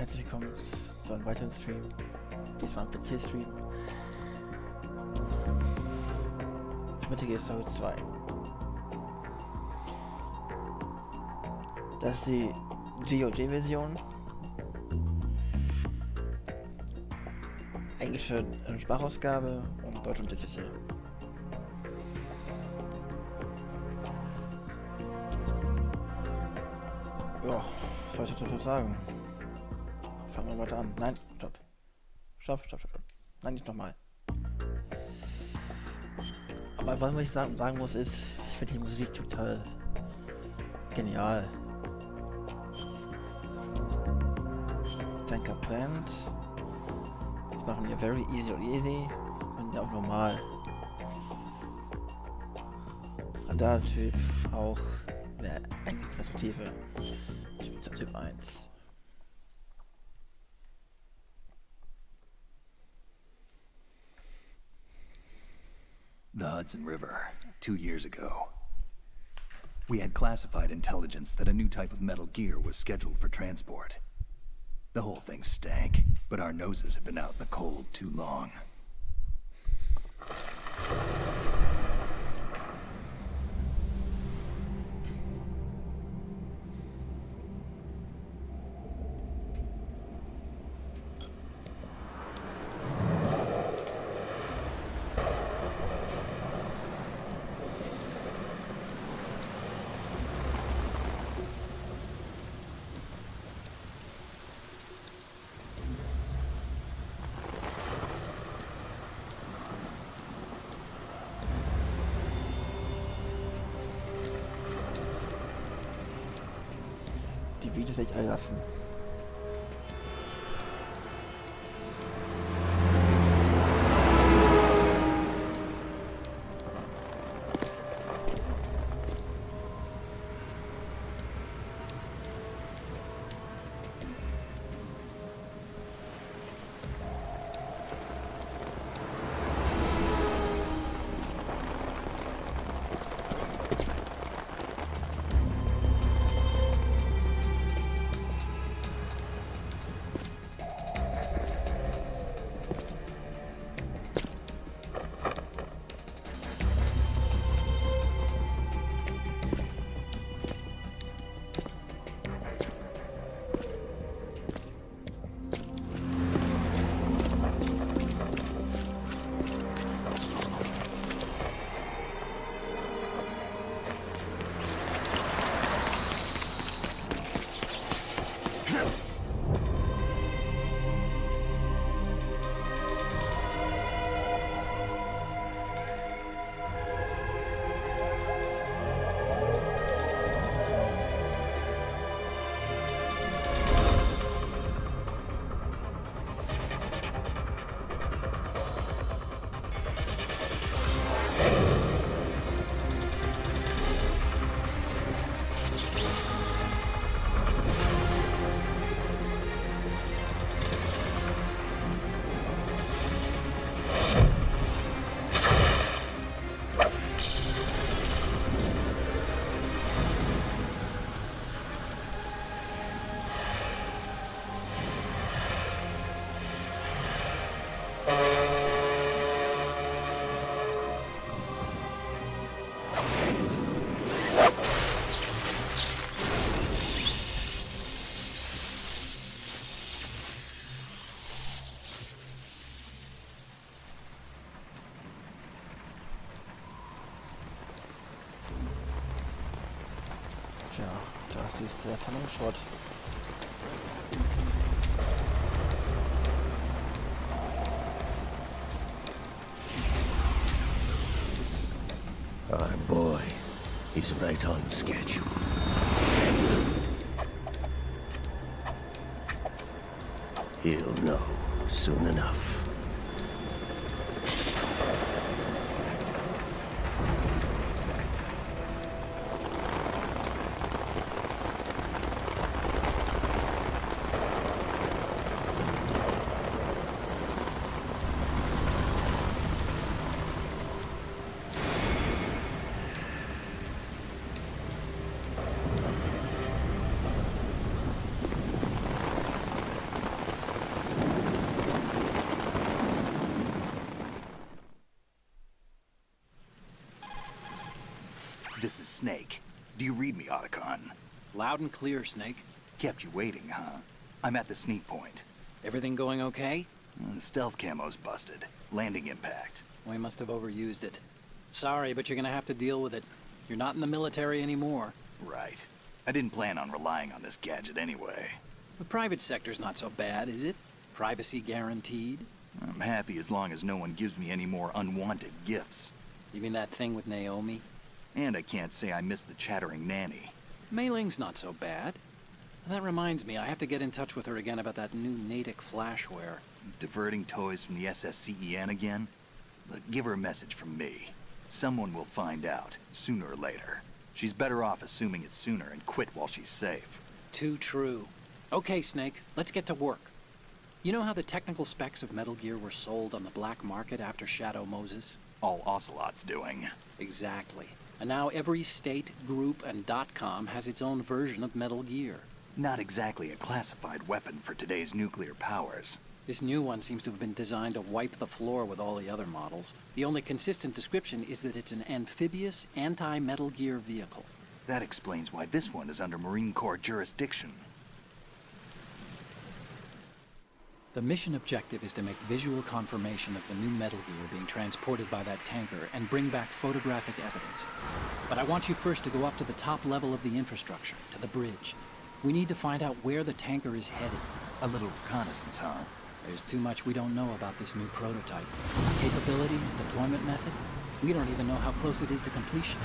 Herzlich willkommen zu einem weiteren Stream. Diesmal ein PC-Stream. Das mittige ist Story 2. Das ist die GOG-Version. Englische Sprachausgabe und Deutsch Untertitel. Ja, was soll ich dazu sagen? Fangen wir weiter an. Nein, stopp. Stopp. Nein, nicht nochmal. Aber was ich sagen muss ist, ich finde die Musik total genial. Tanker brennt. Das machen wir very easy oder easy und ja auch normal. Radartyp auch Perspektive. Typ 1. The Hudson River, 2 years ago. We had classified intelligence that a new type of metal gear was scheduled for transport. The whole thing stank, but our noses had been out in the cold too long. Die Videos werde ich alle lassen. Tja, das ist der Kanonshot. Our boy is right on schedule. He'll know soon enough. This is Snake. Do you read me, Otacon? Loud and clear, Snake. Kept you waiting, huh? I'm at the sneak point. Everything going okay? The stealth camo's busted. Landing impact. We must have overused it. Sorry, but you're gonna have to deal with it. You're not in the military anymore. Right. I didn't plan on relying on this gadget anyway. The private sector's not so bad, is it? Privacy guaranteed? I'm happy as long as no one gives me any more unwanted gifts. You mean that thing with Naomi? And I can't say I miss the chattering nanny. Mei Ling's not so bad. That reminds me, I have to get in touch with her again about that new Natick flashware. Diverting toys from the SSCEN again? Look, give her a message from me. Someone will find out, sooner or later. She's better off assuming it sooner and quit while she's safe. Too true. Okay, Snake, let's get to work. You know how the technical specs of Metal Gear were sold on the black market after Shadow Moses? All Ocelot's doing. Exactly. And now every state, group, and .com has its own version of Metal Gear. Not exactly a classified weapon for today's nuclear powers. This new one seems to have been designed to wipe the floor with all the other models. The only consistent description is that it's an amphibious, anti-Metal Gear vehicle. That explains why this one is under Marine Corps jurisdiction. The mission objective is to make visual confirmation of the new Metal Gear being transported by that tanker and bring back photographic evidence. But I want you first to go up to the top level of the infrastructure, to the bridge. We need to find out where the tanker is headed. A little reconnaissance, huh? There's too much we don't know about this new prototype. Capabilities, deployment method. We don't even know how close it is to completion.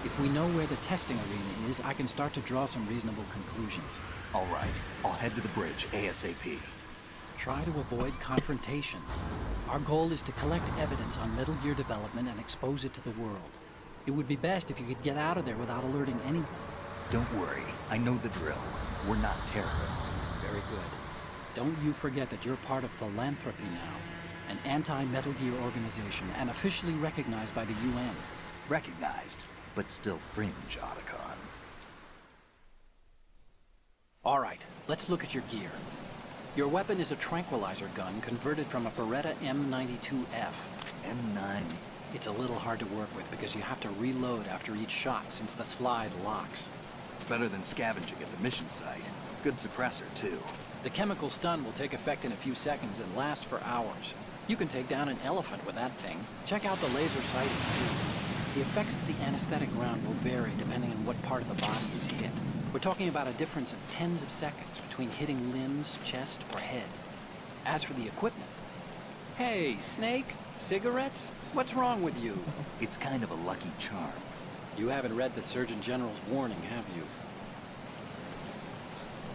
If we know where the testing arena is, I can start to draw some reasonable conclusions. All right, I'll head to the bridge ASAP. Try to avoid confrontations. Our goal is to collect evidence on Metal Gear development and expose it to the world. It would be best if you could get out of there without alerting anyone. Don't worry, I know the drill. We're not terrorists. Very good. Don't you forget that you're part of Philanthropy now, an anti-Metal Gear organization and officially recognized by the UN. Recognized, but still fringe, Otacon. All right, let's look at your gear. Your weapon is a tranquilizer gun converted from a Beretta M92F. M9. It's a little hard to work with because you have to reload after each shot since the slide locks. Better than scavenging at the mission site. Good suppressor, too. The chemical stun will take effect in a few seconds and last for hours. You can take down an elephant with that thing. Check out the laser sighting, too. The effects of the anesthetic round will vary depending on what part of the body is hit. We're talking about a difference of tens of seconds between hitting limbs, chest, or head. As for the equipment... Hey, Snake! Cigarettes? What's wrong with you? It's kind of a lucky charm. You haven't read the Surgeon General's warning, have you?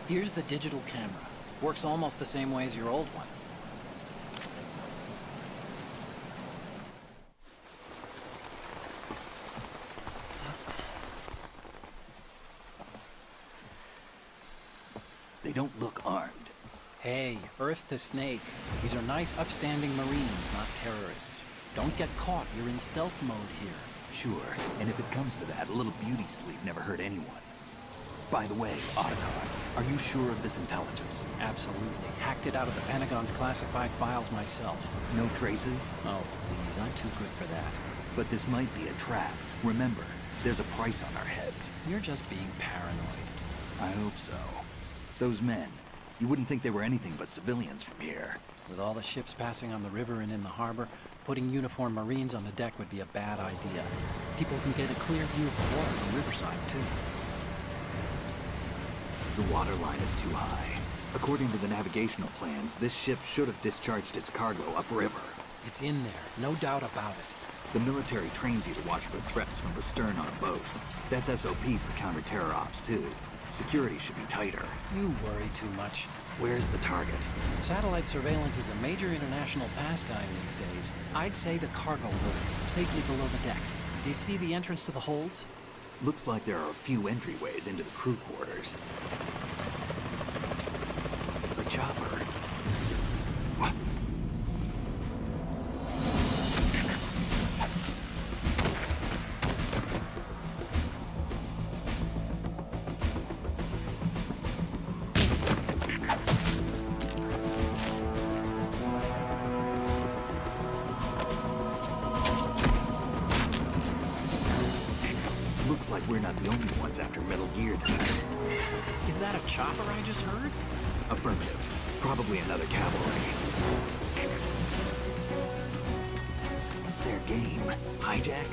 Here's the digital camera. Works almost the same way as your old one. They don't look armed. Hey, Earth to Snake. These are nice, upstanding Marines, not terrorists. Don't get caught. You're in stealth mode here. Sure, and if it comes to that, a little beauty sleep never hurt anyone. By the way, Otacon, are you sure of this intelligence? Absolutely. Hacked it out of the Pentagon's classified files myself. No traces? Oh, please, I'm too good for that. But this might be a trap. Remember, there's a price on our heads. You're just being paranoid. I hope so. Those men, you wouldn't think they were anything but civilians from here. With all the ships passing on the river and in the harbor, putting uniformed Marines on the deck would be a bad idea. People can get a clear view of the water from Riverside, too. The water line is too high. According to the navigational plans, this ship should have discharged its cargo upriver. It's in there, no doubt about it. The military trains you to watch for threats from the stern on a boat. That's SOP for counter-terror ops, too. Security should be tighter. You worry too much. Where's the target? Satellite surveillance is a major international pastime these days. I'd say the cargo holds, safely below the deck. Do you see the entrance to the holds? Looks like there are a few entryways into the crew quarters. The chopper. What? like we're not the only ones after Metal Gear tonight. Is that a chopper I just heard? Affirmative. Probably another cavalry. What's their game? Hijack?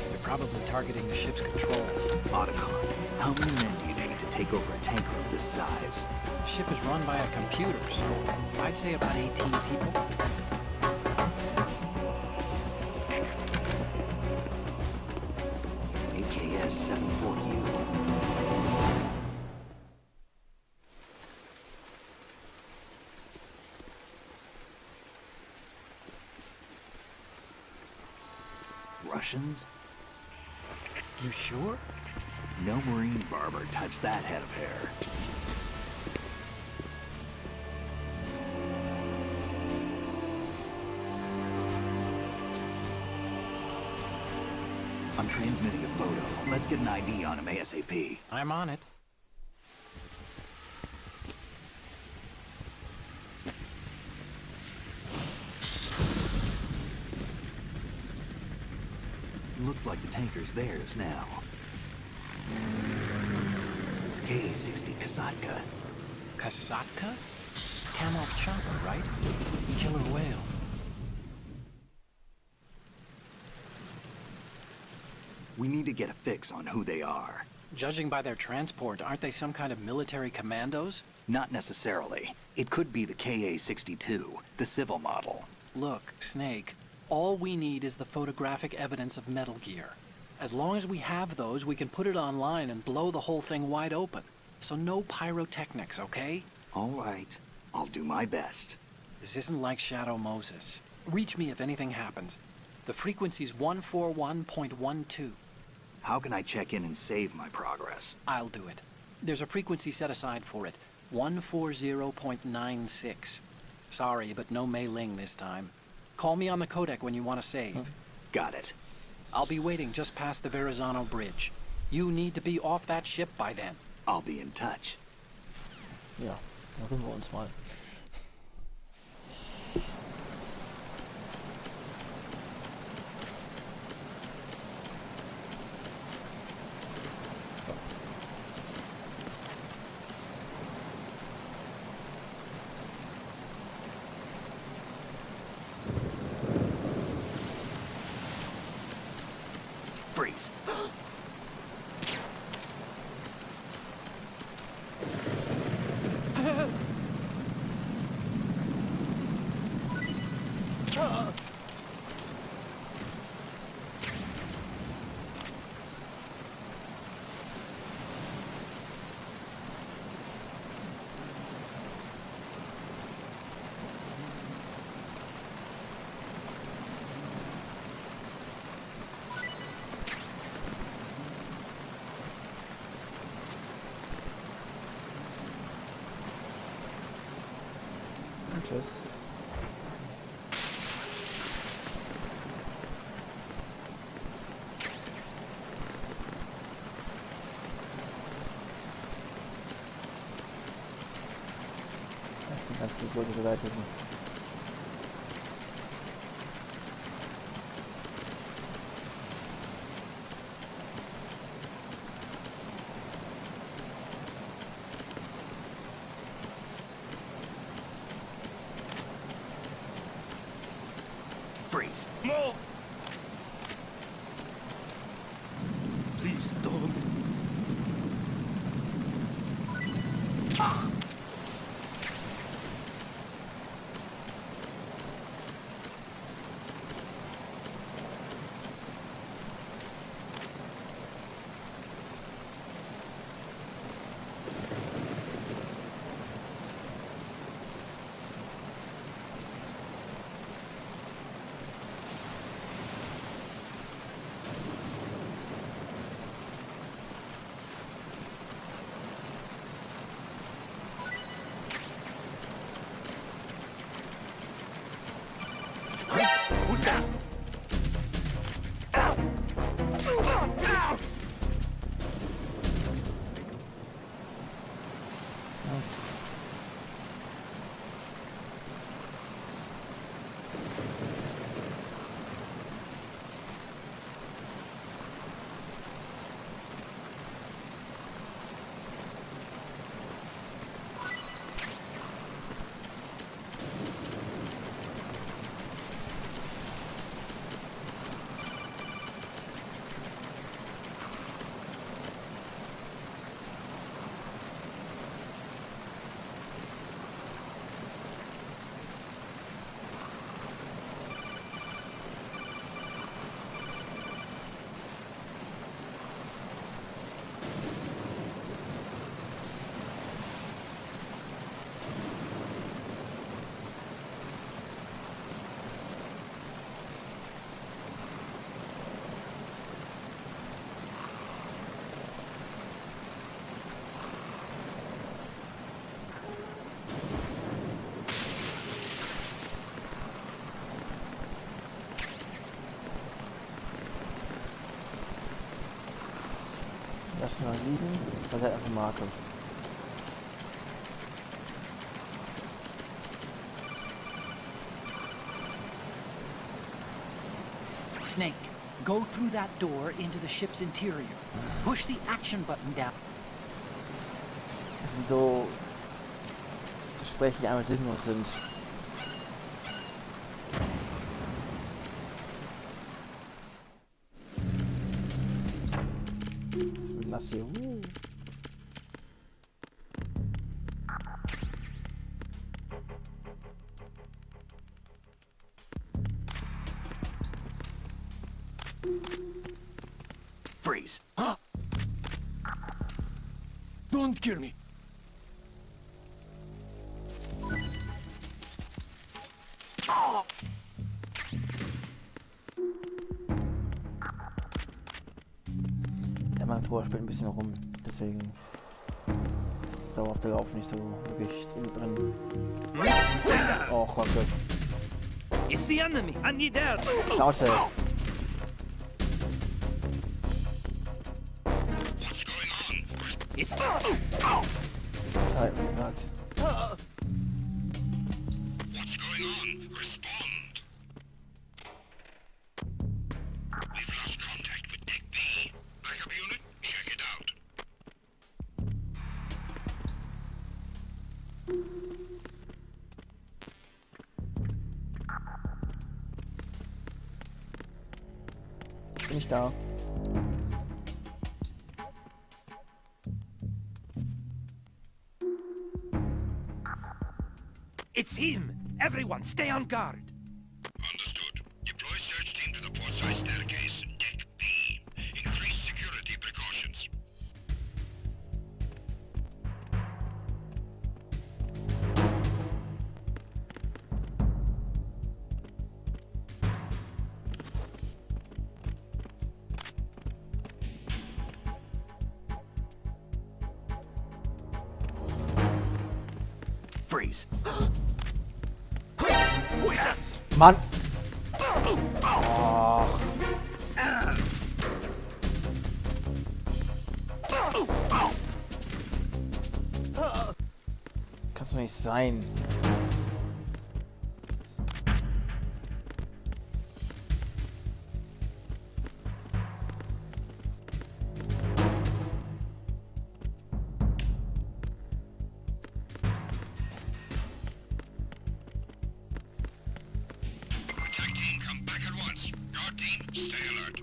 They're probably targeting the ship's controls. Otacon, how many men do you need to take over a tanker of this size? The ship is run by a computer, so I'd say about 18 people. AKS 74U. Russians? You sure? No Marine barber touched that head of hair. I'm transmitting a photo. Let's get an ID on him ASAP. I'm on it. Looks like the tanker's theirs now. Ka-60 Kasatka. Kasatka? Kamov chopper, right? Killer whale. We need to get a fix on who they are. Judging by their transport, aren't they some kind of military commandos? Not necessarily. It could be the Ka-62, the civil model. Look, Snake, all we need is the photographic evidence of Metal Gear. As long as we have those, we can put it online and blow the whole thing wide open. So no pyrotechnics, okay? All right. I'll do my best. This isn't like Shadow Moses. Reach me if anything happens. The frequency's 141.12. How can I check in and save my progress? I'll do it. There's a frequency set aside for it. 140.96. Sorry, but no Mei Ling this time. Call me on the codec when you want to save. Got it. I'll be waiting just past the Verrazano Bridge. You need to be off that ship by then. I'll be in touch. Ja, machen wir uns mal. Freeze. Tschüss. Die ganze sollte beseitigen. Freeze. No! Please don't. Who's that? Ow! Ow! Lass mal liegen. Das ist halt einfach Marke. Snake, go through that door into the ship's interior. Push the action button down. Das sind so Gespräche, die einmal sinnlos sind. Lass hier. Freeze. Huh? Don't kill me. Der Motor spielt ein bisschen rum, deswegen ist das dauerhaft der Lauf nicht so wirklich drin. Oh Gott, It's the enemy. I need help. Schnauze! It's Das halt gesagt. What's going on? Respond. We've lost contact with Deck B. Backup unit, check it out. Bin ich da? It's him. Everyone, stay on guard. Understood. Deploy search team to the portside staircase, Deck B. Increase security precautions. Freeze. Mann! Oh. Kannst du nicht sein. Attack team, come back at once. Guard team, stay alert.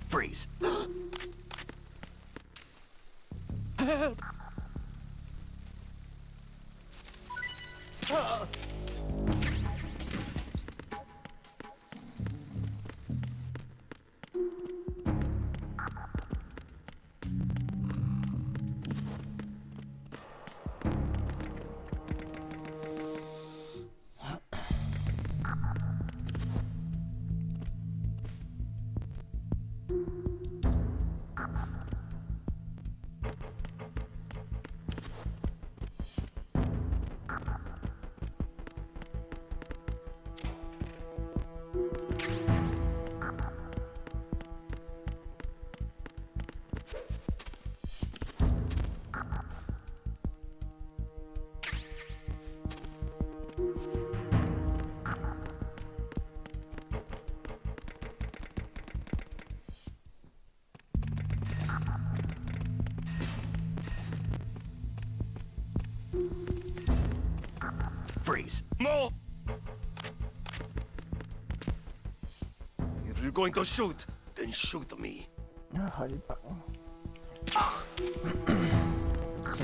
Freeze. Freeze. More! If you're going to shoot, then shoot me. Ja, halt die Backen. So.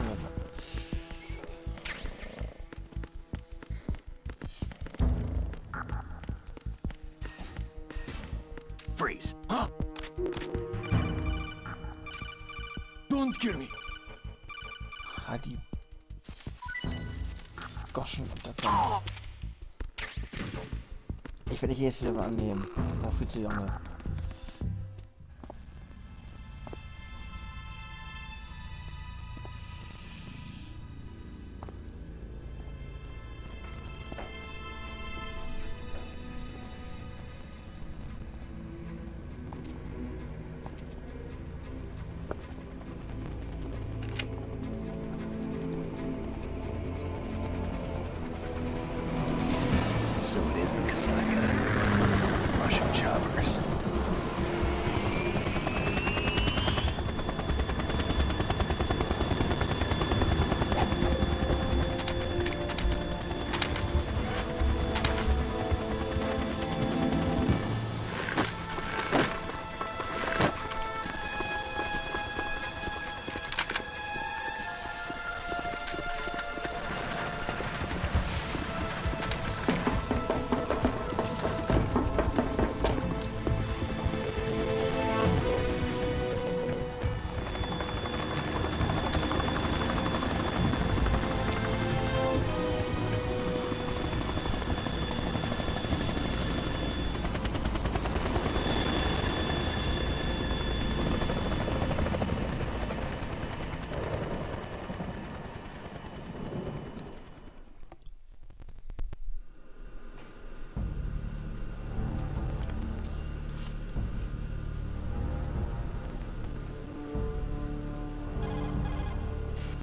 Freeze. Don't kill me. Halt die Goschen unter. Ich werde dich jetzt wieder mal annehmen. Dafür zu lange. So it is the Kasaka. Russian choppers.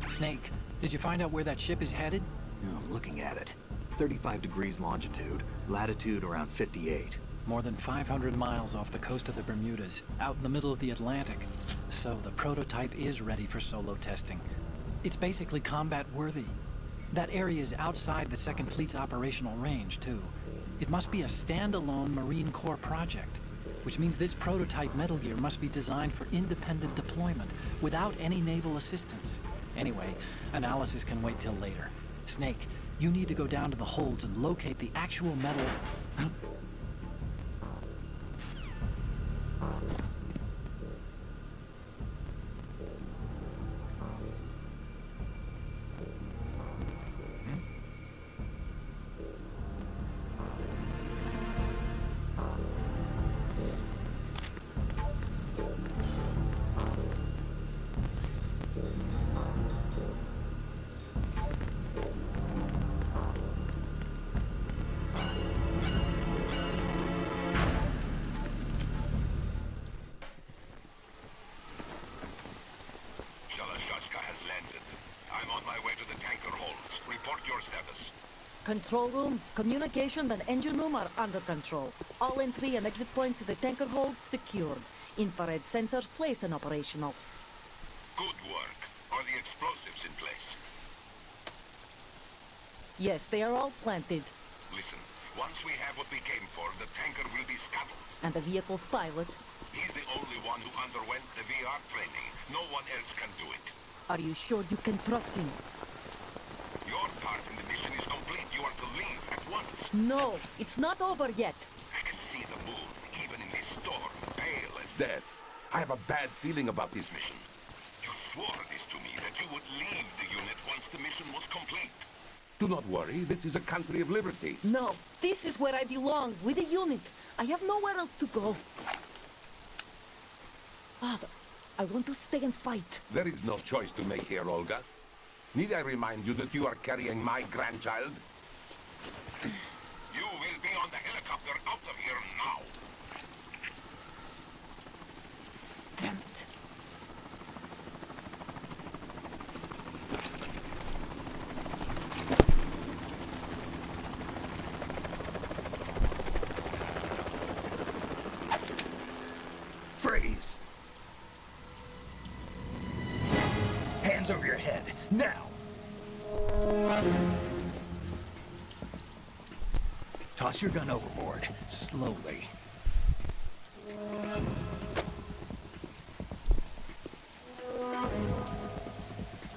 Snake, did you find out where that ship is headed? I'm looking at it. 35 degrees longitude, latitude around 58. More than 500 miles off the coast of the Bermudas, out in the middle of the Atlantic. So the prototype is ready for solo testing. It's basically combat worthy. That area is outside the Second Fleet's operational range, too. It must be a standalone Marine Corps project, which means this prototype Metal Gear must be designed for independent deployment, without any naval assistance. Anyway, analysis can wait till later. Snake, you need to go down to the holds and locate the actual metal... Control room, communications and engine room are under control. All entry and exit points to the tanker hold secured. Infrared sensors placed and operational. Good work. Are the explosives in place? Yes, they are all planted. Listen, once we have what we came for, the tanker will be scuttled. And the vehicle's pilot. He's the only one who underwent the VR training. No one else can do it. Are you sure you can trust him? Your part in the mission is complete. You are to leave at once. No, it's not over yet. I can see the moon, even in this storm, pale as death. I have a bad feeling about this mission. You swore this to me, that you would leave the unit once the mission was complete. Do not worry, this is a country of liberty. No, this is where I belong, with the unit. I have nowhere else to go. Father, I want to stay and fight. There is no choice to make here, Olga. Need I remind you that you are carrying my grandchild? You will be on the helicopter out of here now. Damn it. Freeze! Hands over your head, now! Toss your gun overboard, slowly.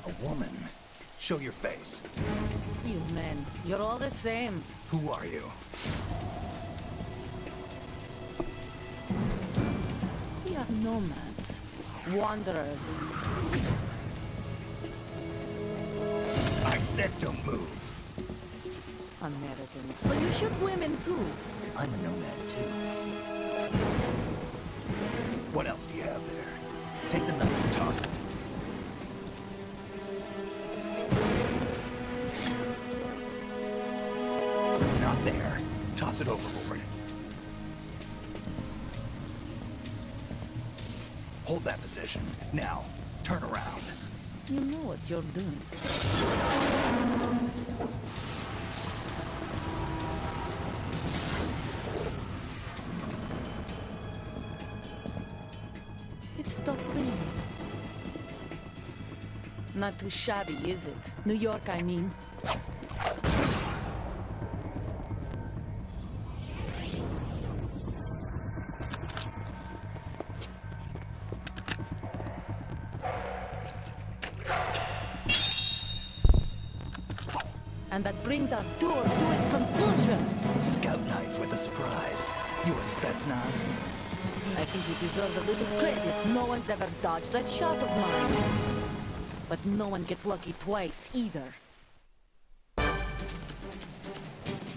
A woman. Show your face. You men, you're all the same. Who are you? Nomads. Wanderers. I said don't move. Americans. So you shoot women too? I'm a nomad too. What else do you have there? Take the knife and toss it. Not there. Toss it overboard. Hold that position. Now, turn around. You know what you're doing. It stopped raining. Not too shabby, is it? New York, I mean. And that brings our tour to its conclusion. Scout knife with a surprise. You a Spetsnaz? I think you deserve a little credit. No one's ever dodged that shot of mine. But no one gets lucky twice, either.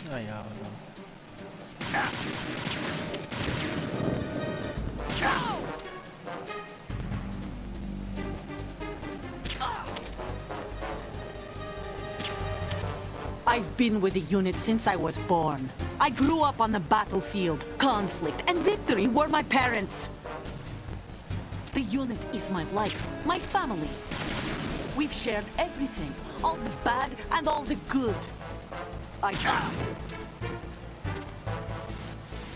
Naja, aber... I've been with the unit since I was born. I grew up on the battlefield. Conflict and victory were my parents. The unit is my life, my family. We've shared everything, all the bad and all the good.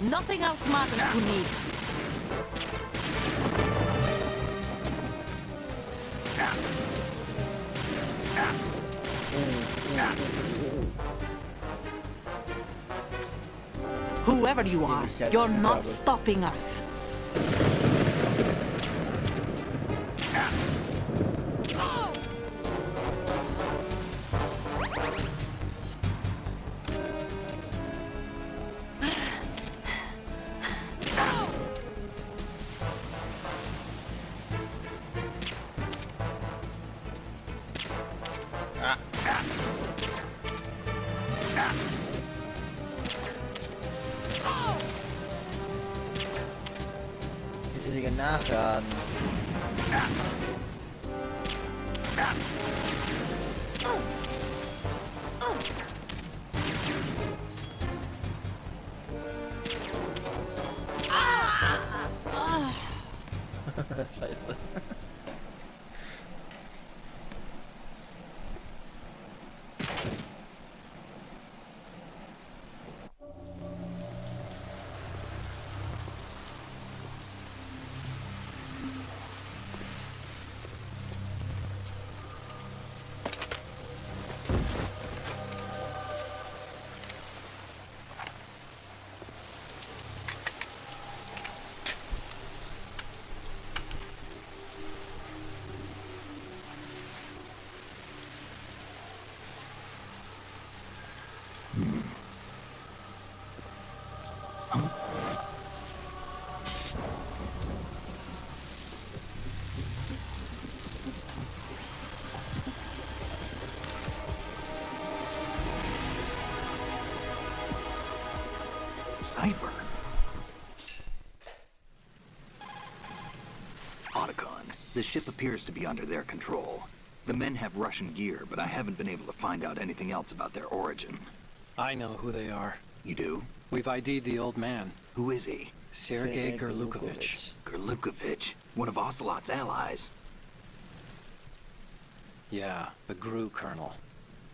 Nothing else matters to me. Whoever you are, you're not stopping us. Richtige Nachladen. Scheiße. Cipher. Otacon, the ship appears to be under their control. The men have Russian gear, but I haven't been able to find out anything else about their origin. I know who they are. You do? We've ID'd the old man, Who is he? Sergei Gerlukovich. Gerlukovich, one of Ocelot's allies. Yeah, the GRU colonel.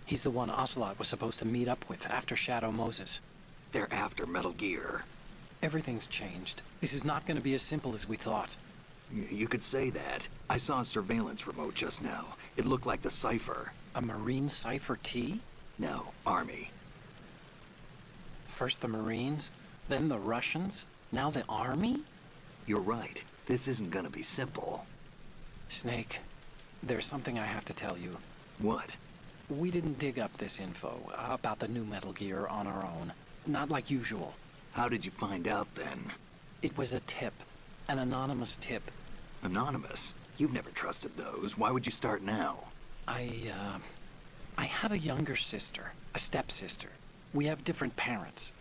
He's the one Ocelot was supposed to meet up with after Shadow Moses. They're after Metal Gear. Everything's changed. This is not going to be as simple as we thought. You could say that. I saw a surveillance remote just now. It looked like the Cipher. A Marine Cipher T? No, Army. First the Marines, then the Russians, now the Army? You're right. This isn't gonna be simple. Snake, there's something I have to tell you. What? We didn't dig up this info about the new Metal Gear on our own. Not like usual. How did you find out then? It was a tip. An anonymous tip. Anonymous? You've never trusted those. Why would you start now? I have a younger sister, a stepsister. We have different parents.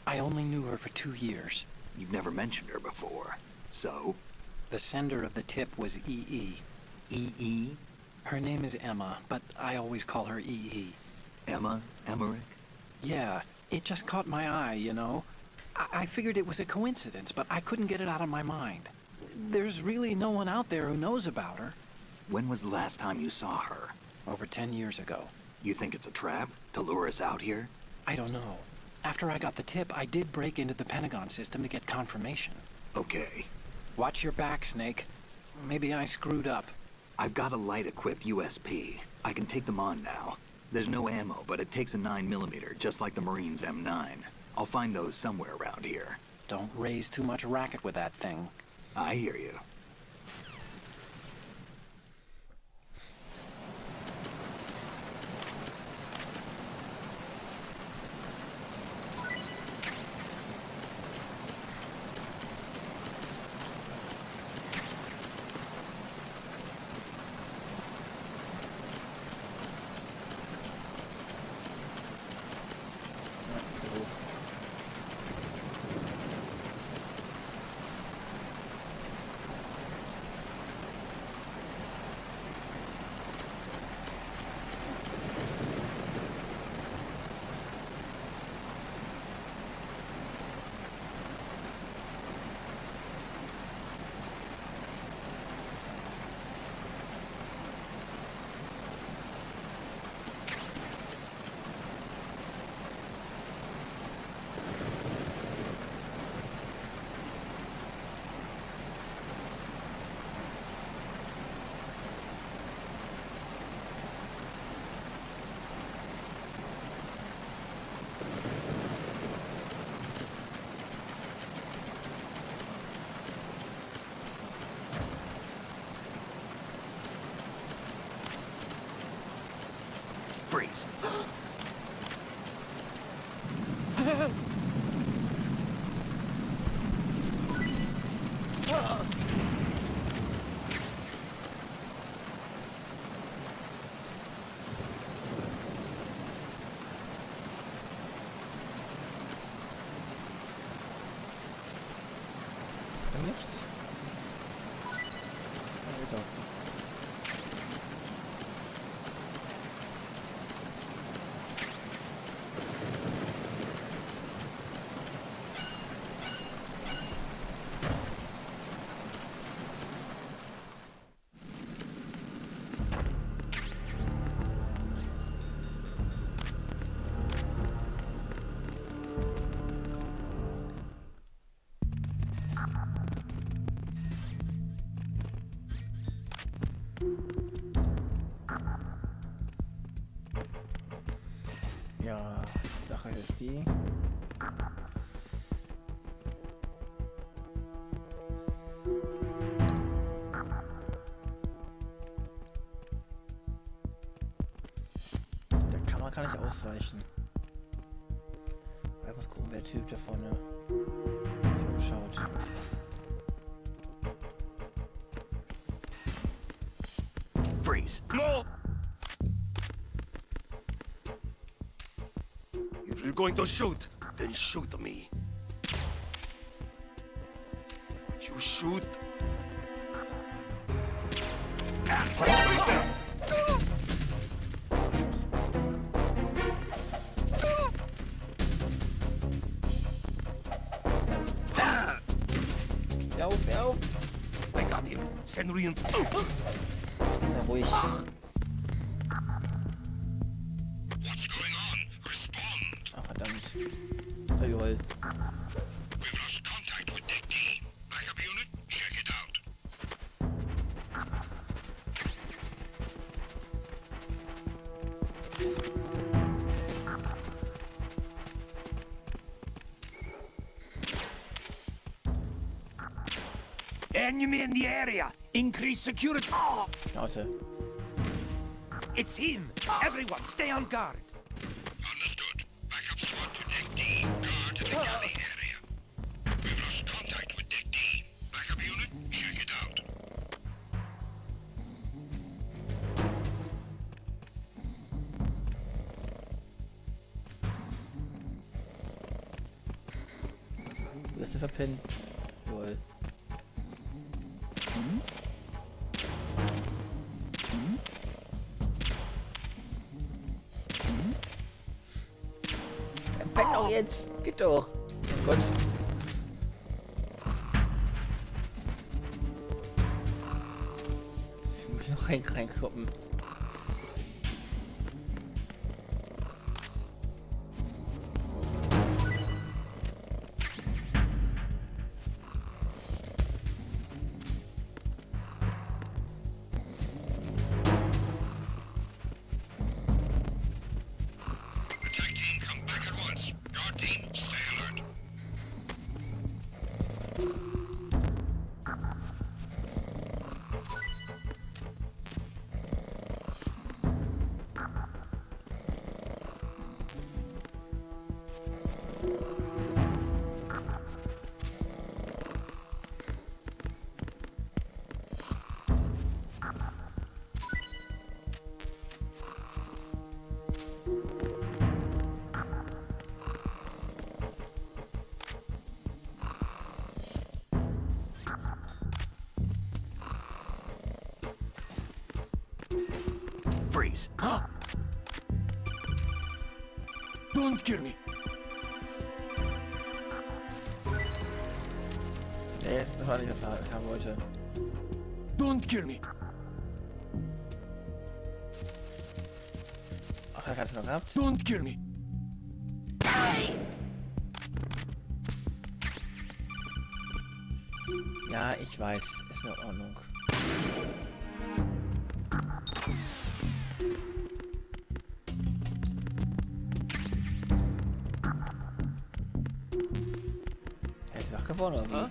I only knew her for 2 years. You've never mentioned her before. So? The sender of the tip was EE. EE? Her name is Emma, but I always call her EE. Emma? Emmerich? Yeah, it just caught my eye, you know? I figured it was a coincidence, but I couldn't get it out of my mind. There's really no one out there who knows about her. When was the last time you saw her? Over 10 years ago. You think it's a trap? To lure us out here? I don't know. After I got the tip, I did break into the Pentagon system to get confirmation. Okay. Watch your back, Snake. Maybe I screwed up. I've got a light-equipped USP. I can take them on now. There's no ammo, but it takes a 9mm, just like the Marines' M9. I'll find those somewhere around here. Don't raise too much racket with that thing. I hear you. Freeze. Nichts? Alter. Ja, Sache ist die. Der Kamera kann ich ausweichen. Ich muss gucken, wer Typ da vorne sich umschaut. Freeze. No! If you're going to shoot, then shoot me. Would you shoot? Auf! I got him. Send reinforcements. Sei ruhig. What's going on? Respond. Ah, verdammt. Jawohl. We've lost contact with Deck D. Backup unit, check it out. Enemy in the area. Increase security. Oh, Schnauze. it's him. Everyone, stay on guard. Understood. Backup squad to Deck D. Guard the galley area. We've lost contact with Deck D. Backup unit, Taste verpinnen. Wohl. Penn doch jetzt! Geht doch! Oh Gott! Ich will mich noch reinkloppen. Freeze. Huh? Don't kill me. Nee, das war nicht, was ich haben wollte. Don't kill me. Ach, er hat es noch gehabt. Don't kill me. Ja, ich weiß. Ist in Ordnung. Er ist wach geworden, oder wie?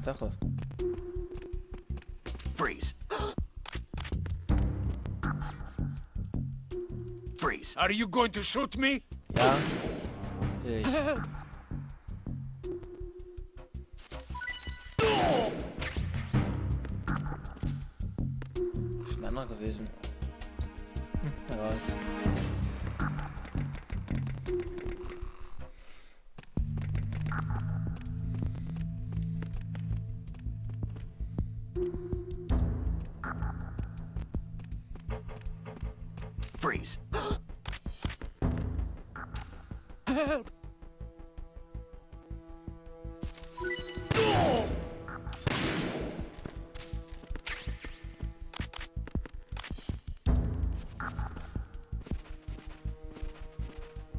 Tatsache. Freeze. Freeze. Are you going to shoot me? Ja. Ich. Ist ein anderer gewesen. Na raus. Freeze. Help!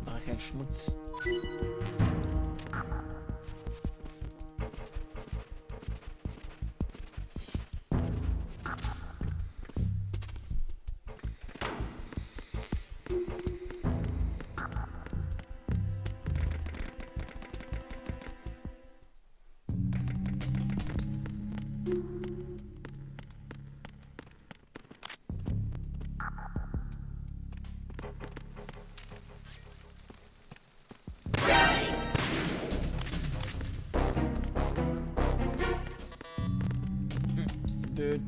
Mach keinen Schmutz. Dude.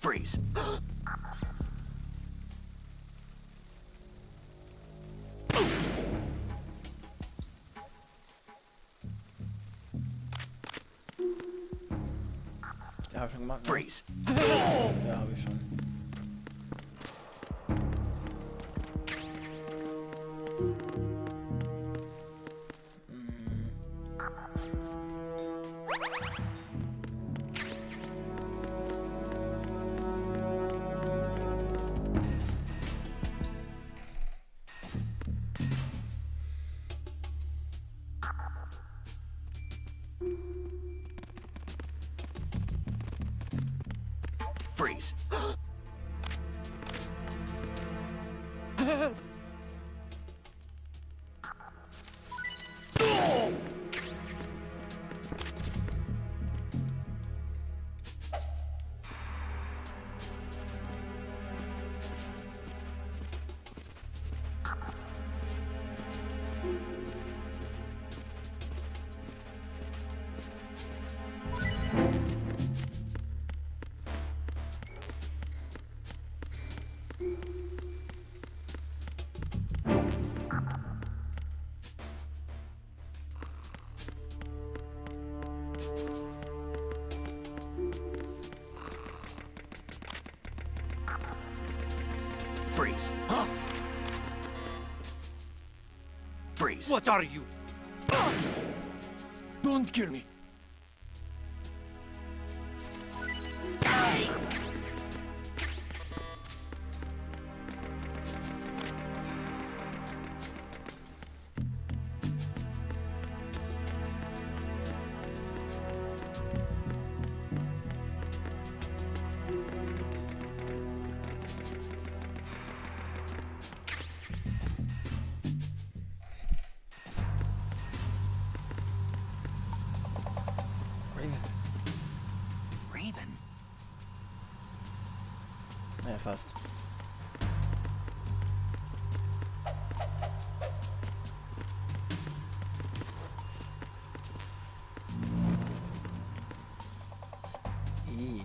Freeze. Ja, hab ich schon gemacht. Ne? Freeze. Ja, hab ich schon. Freeze. Help! things, huh? Freeze. What are you? Don't kill me. Raven? Ja, fast. Ih.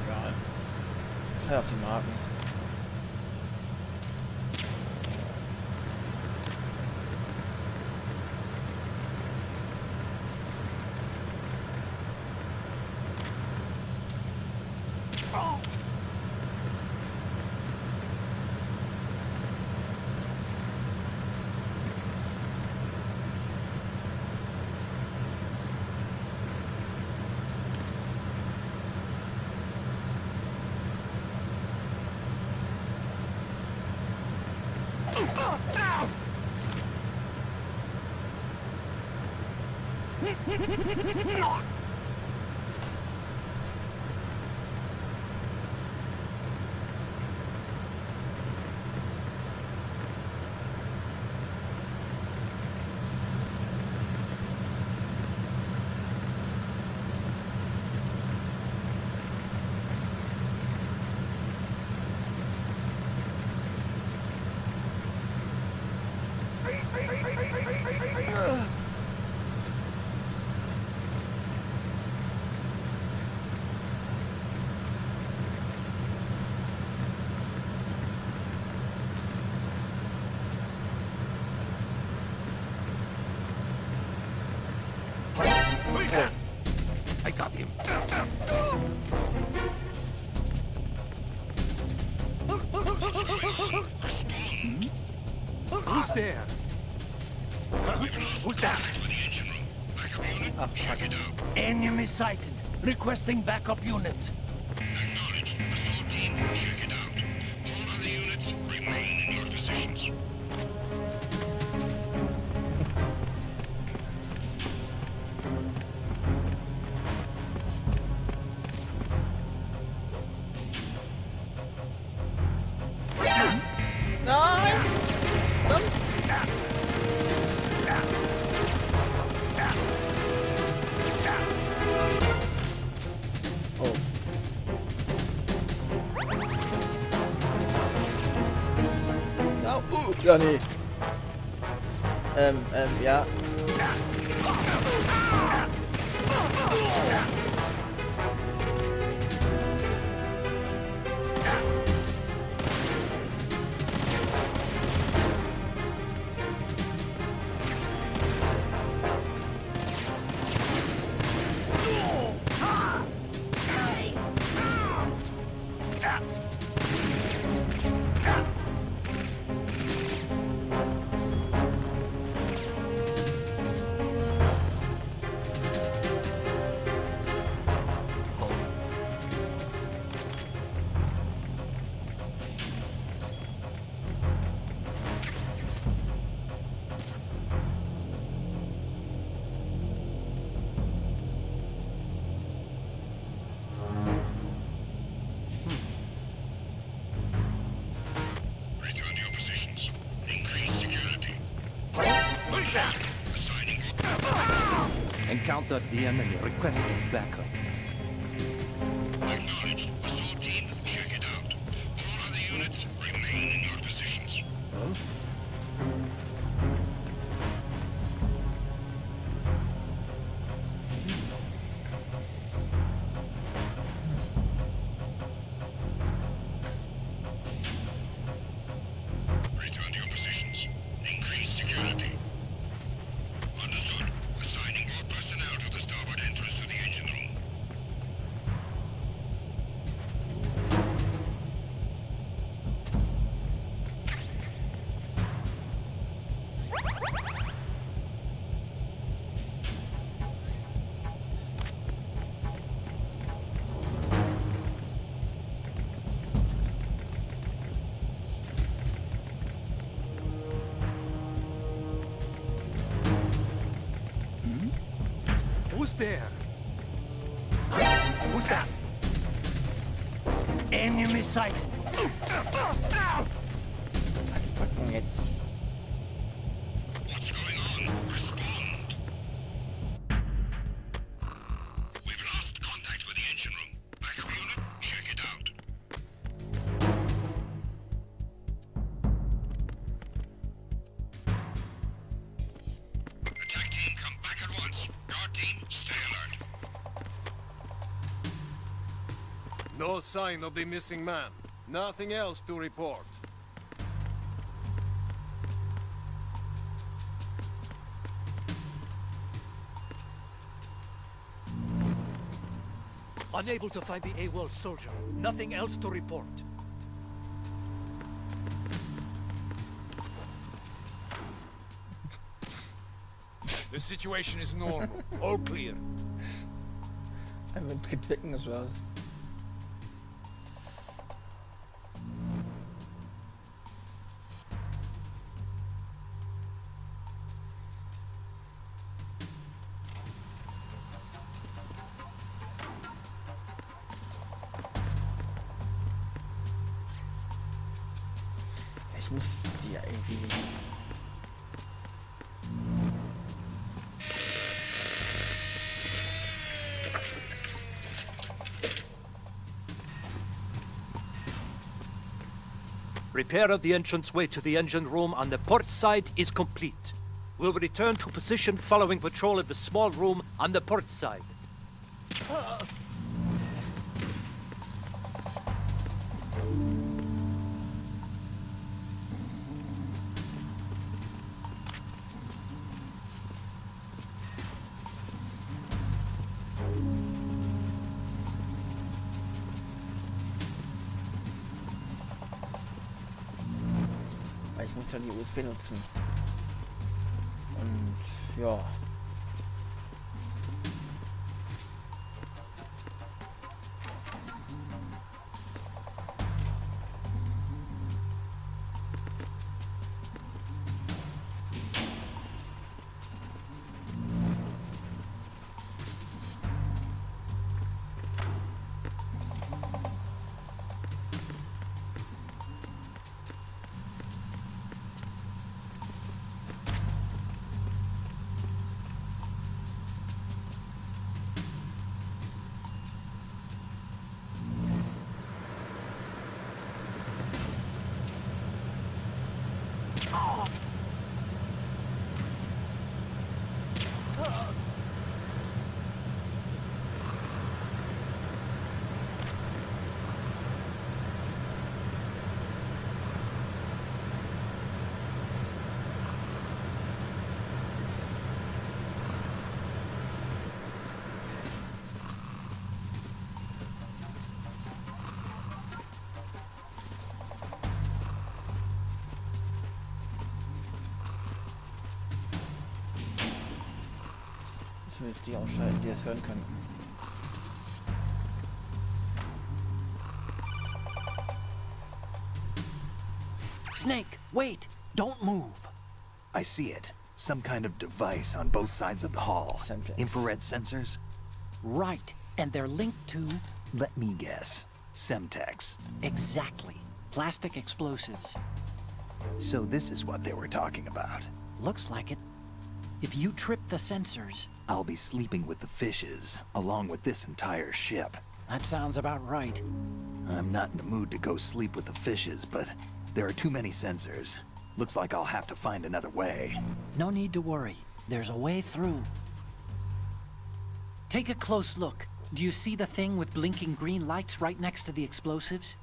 Egal. Hör auf die Marken. I got him. Who's there? Who's that? Enemy sighted. Requesting backup unit. Acknowledged. Assault team, check it out. All other units remain in your positions. Ja, nee. Ja. Encountered the enemy. Requesting backup. Acknowledged. Assault team, check it out. All other units remain in your positions. Return to your positions. Increase security. Understood. Assigning more personnel to the starboard entrance to the engine room. Who's there? Who's that? Enemy sighted. Die Packung jetzt. What's going on? Respond. We've lost contact with the engine room. Backup unit, check it out. Attack team, come back at once. Guard team, stay alert. No sign of the missing man. Nothing else to report. Unable to find the AWOL soldier. Nothing else to report. The situation is normal. All clear. Mit Gedwicken ist was. Ich muss die ja irgendwie. Repair of the entranceway to the engine room on the port side is complete. We'll return to position following patrol of the small room on the port side. Weil ich muss dann die USB nutzen. Und ja. Müssen wir jetzt die ausschalten, die es hören können. Snake, wait! Don't move! I see it. Some kind of device on both sides of the hall. Semtex. Infrared sensors? Right, and they're linked to... Let me guess. Semtex. Exactly. Plastic explosives. So this is what they were talking about. Looks like it. If you trip the sensors... I'll be sleeping with the fishes, along with this entire ship. That sounds about right. I'm not in the mood to go sleep with the fishes, but there are too many sensors. Looks like I'll have to find another way. No need to worry. There's a way through. Take a close look. Do you see the thing with blinking green lights right next to the explosives?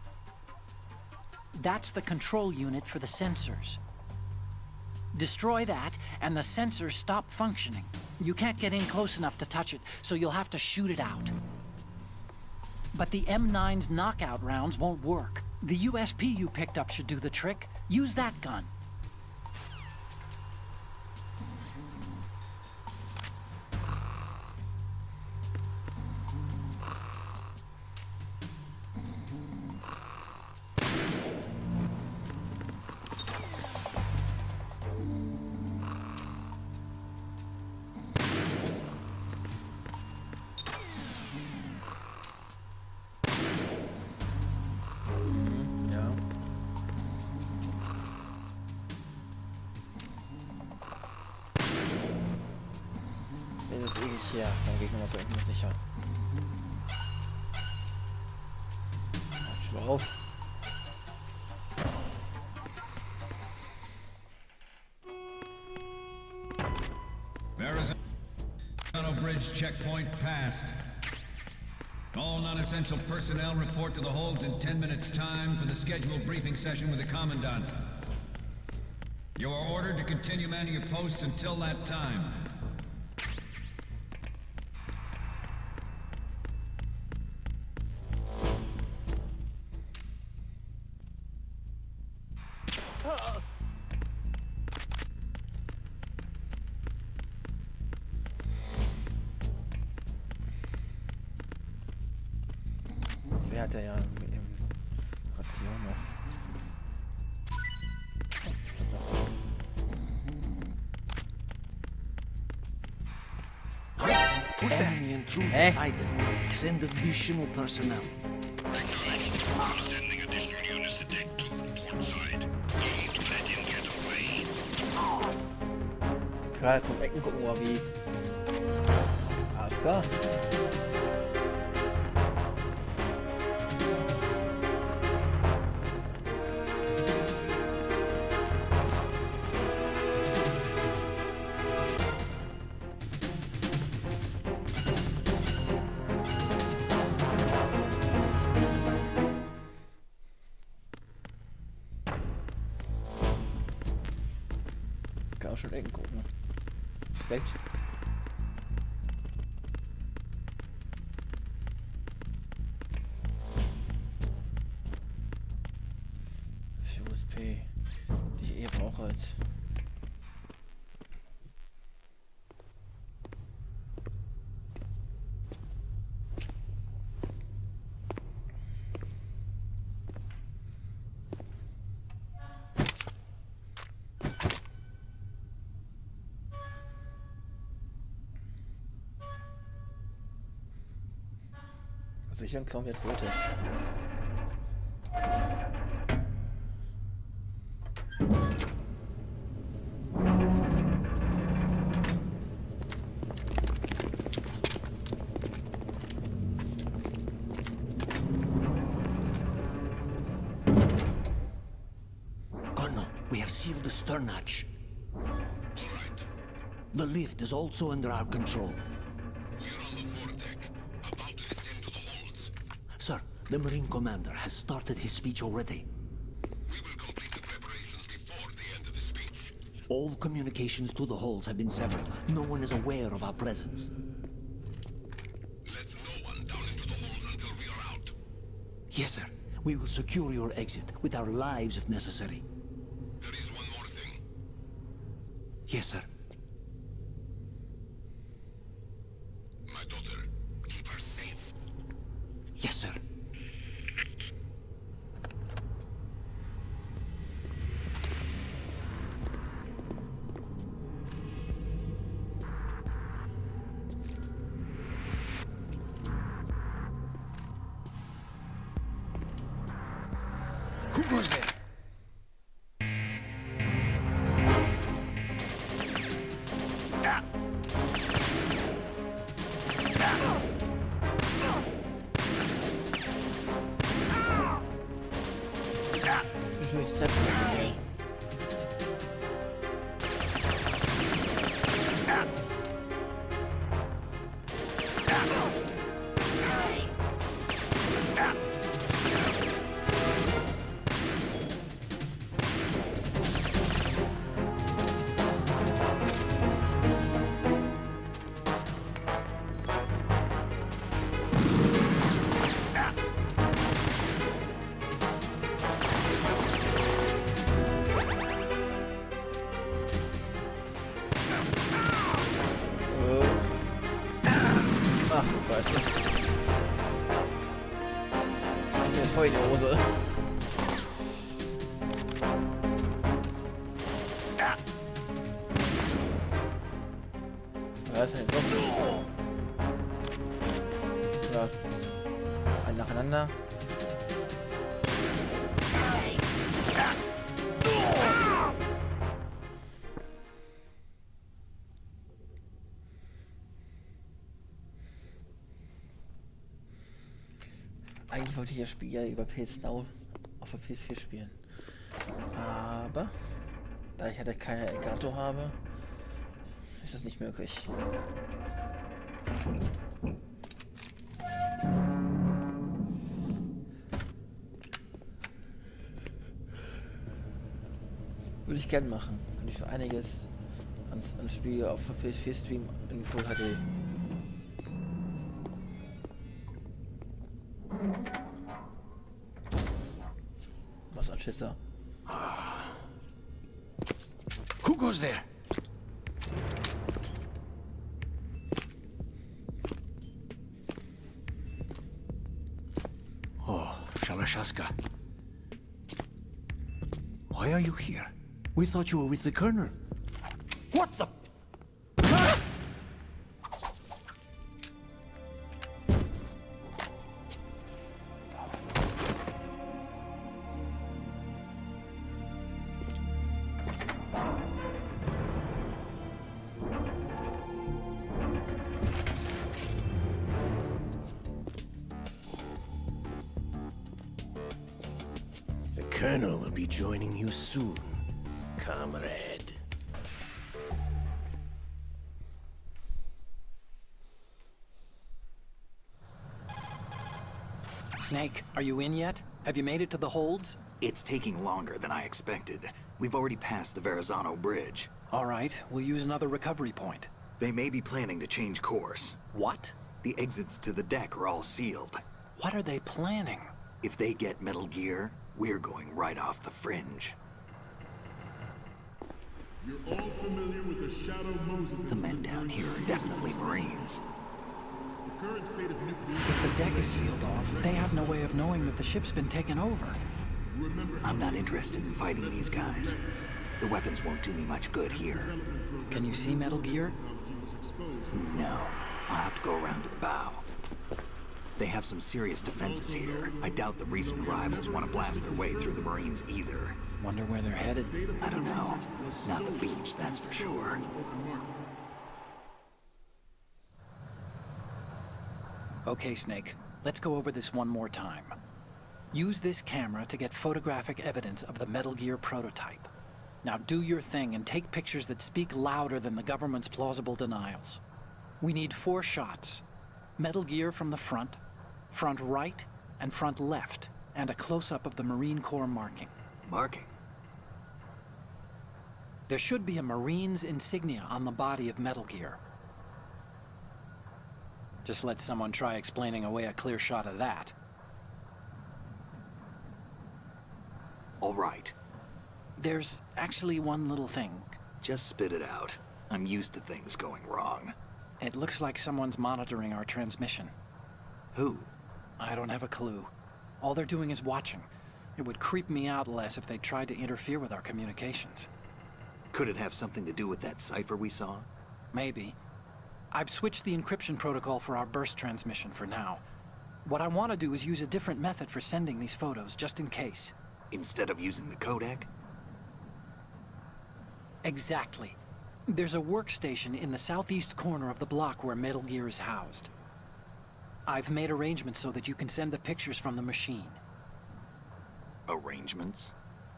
That's the control unit for the sensors. Destroy that, and the sensors stop functioning. You can't get in close enough to touch it, so you'll have to shoot it out. But the M9's knockout rounds won't work. The USP you picked up should do the trick. Use that gun. Ja, dann Gegner war so immer sicher. Schau auf. Verrazano Bridge checkpoint passed. All non-essential personnel report to the holds in 10 minutes' time for the scheduled briefing session with the Commandant. You are ordered to continue manning your posts until that time. Wer hat ja mit dem Ration noch? Enemy intruder sighted. Send additional personnel. Sending additional units to deck 2, port side. Don't let him get away. Gerade kommt Ecken gucken, wo wie. Alles klar. Kann auch schon Ecken gucken. Respekt. Für USP, die ich eh brauche halt. Sicher ein Clown der Tote. Colonel, we have sealed the stern hatch. The lift is also under our control. Sir, the Marine Commander has started his speech already. We will complete the preparations before the end of the speech. All communications to the halls have been severed. No one is aware of our presence. Let no one down into the halls until we are out. Yes, sir. We will secure your exit with our lives if necessary. There is one more thing. Yes, sir. My daughter, keep her safe. Yes, sir. Who goes there? voll in die Hose. Ja, ist halt so. Ja. Ein nacheinander. Eigentlich wollte ich das Spiel ja über PS Now auf der PS4 spielen. Aber da ich halt keine Elgato habe, ist das nicht möglich. Würde ich gern machen. Kann ich für einiges an Spiel auf der PS4 streamen in Full HD. Was ein Schisser. Who goes there? Oh, Shalashaska. Why are you here? We thought you were with the Colonel. What the? The Colonel will be joining you soon, comrade. Snake, are you in yet? Have you made it to the holds? It's taking longer than I expected. We've already passed the Verrazano Bridge. All right, we'll use another recovery point. They may be planning to change course. What? The exits to the deck are all sealed. What are they planning? If they get Metal Gear, we're going right off the fringe. You're all familiar with the Shadow Moses. The men down here are definitely Marines. The current state of nuclear. If the deck is sealed off, they have no way of knowing that the ship's been taken over. I'm not interested in fighting these guys. The weapons won't do me much good here. Can you see Metal Gear? No. I'll have to go around to the bow. They have some serious defenses here. I doubt the recent arrivals want to blast their way through the Marines either. Wonder where they're headed. I don't know. Not the beach, that's for sure. Okay, Snake. Let's go over this one more time. Use this camera to get photographic evidence of the Metal Gear prototype. Now do your thing and take pictures that speak louder than the government's plausible denials. We need 4 shots. Metal Gear from the front right, and front left, and a close-up of the Marine Corps marking. Marking? There should be a Marine's insignia on the body of Metal Gear. Just let someone try explaining away a clear shot of that. All right. There's actually one little thing. Just spit it out. I'm used to things going wrong. It looks like someone's monitoring our transmission. Who? I don't have a clue. All they're doing is watching. It would creep me out less if they tried to interfere with our communications. Could it have something to do with that cipher we saw? Maybe. I've switched the encryption protocol for our burst transmission for now. What I want to do is use a different method for sending these photos, just in case. Instead of using the codec? Exactly. There's a workstation in the southeast corner of the block where Metal Gear is housed. I've made arrangements so that you can send the pictures from the machine. Arrangements?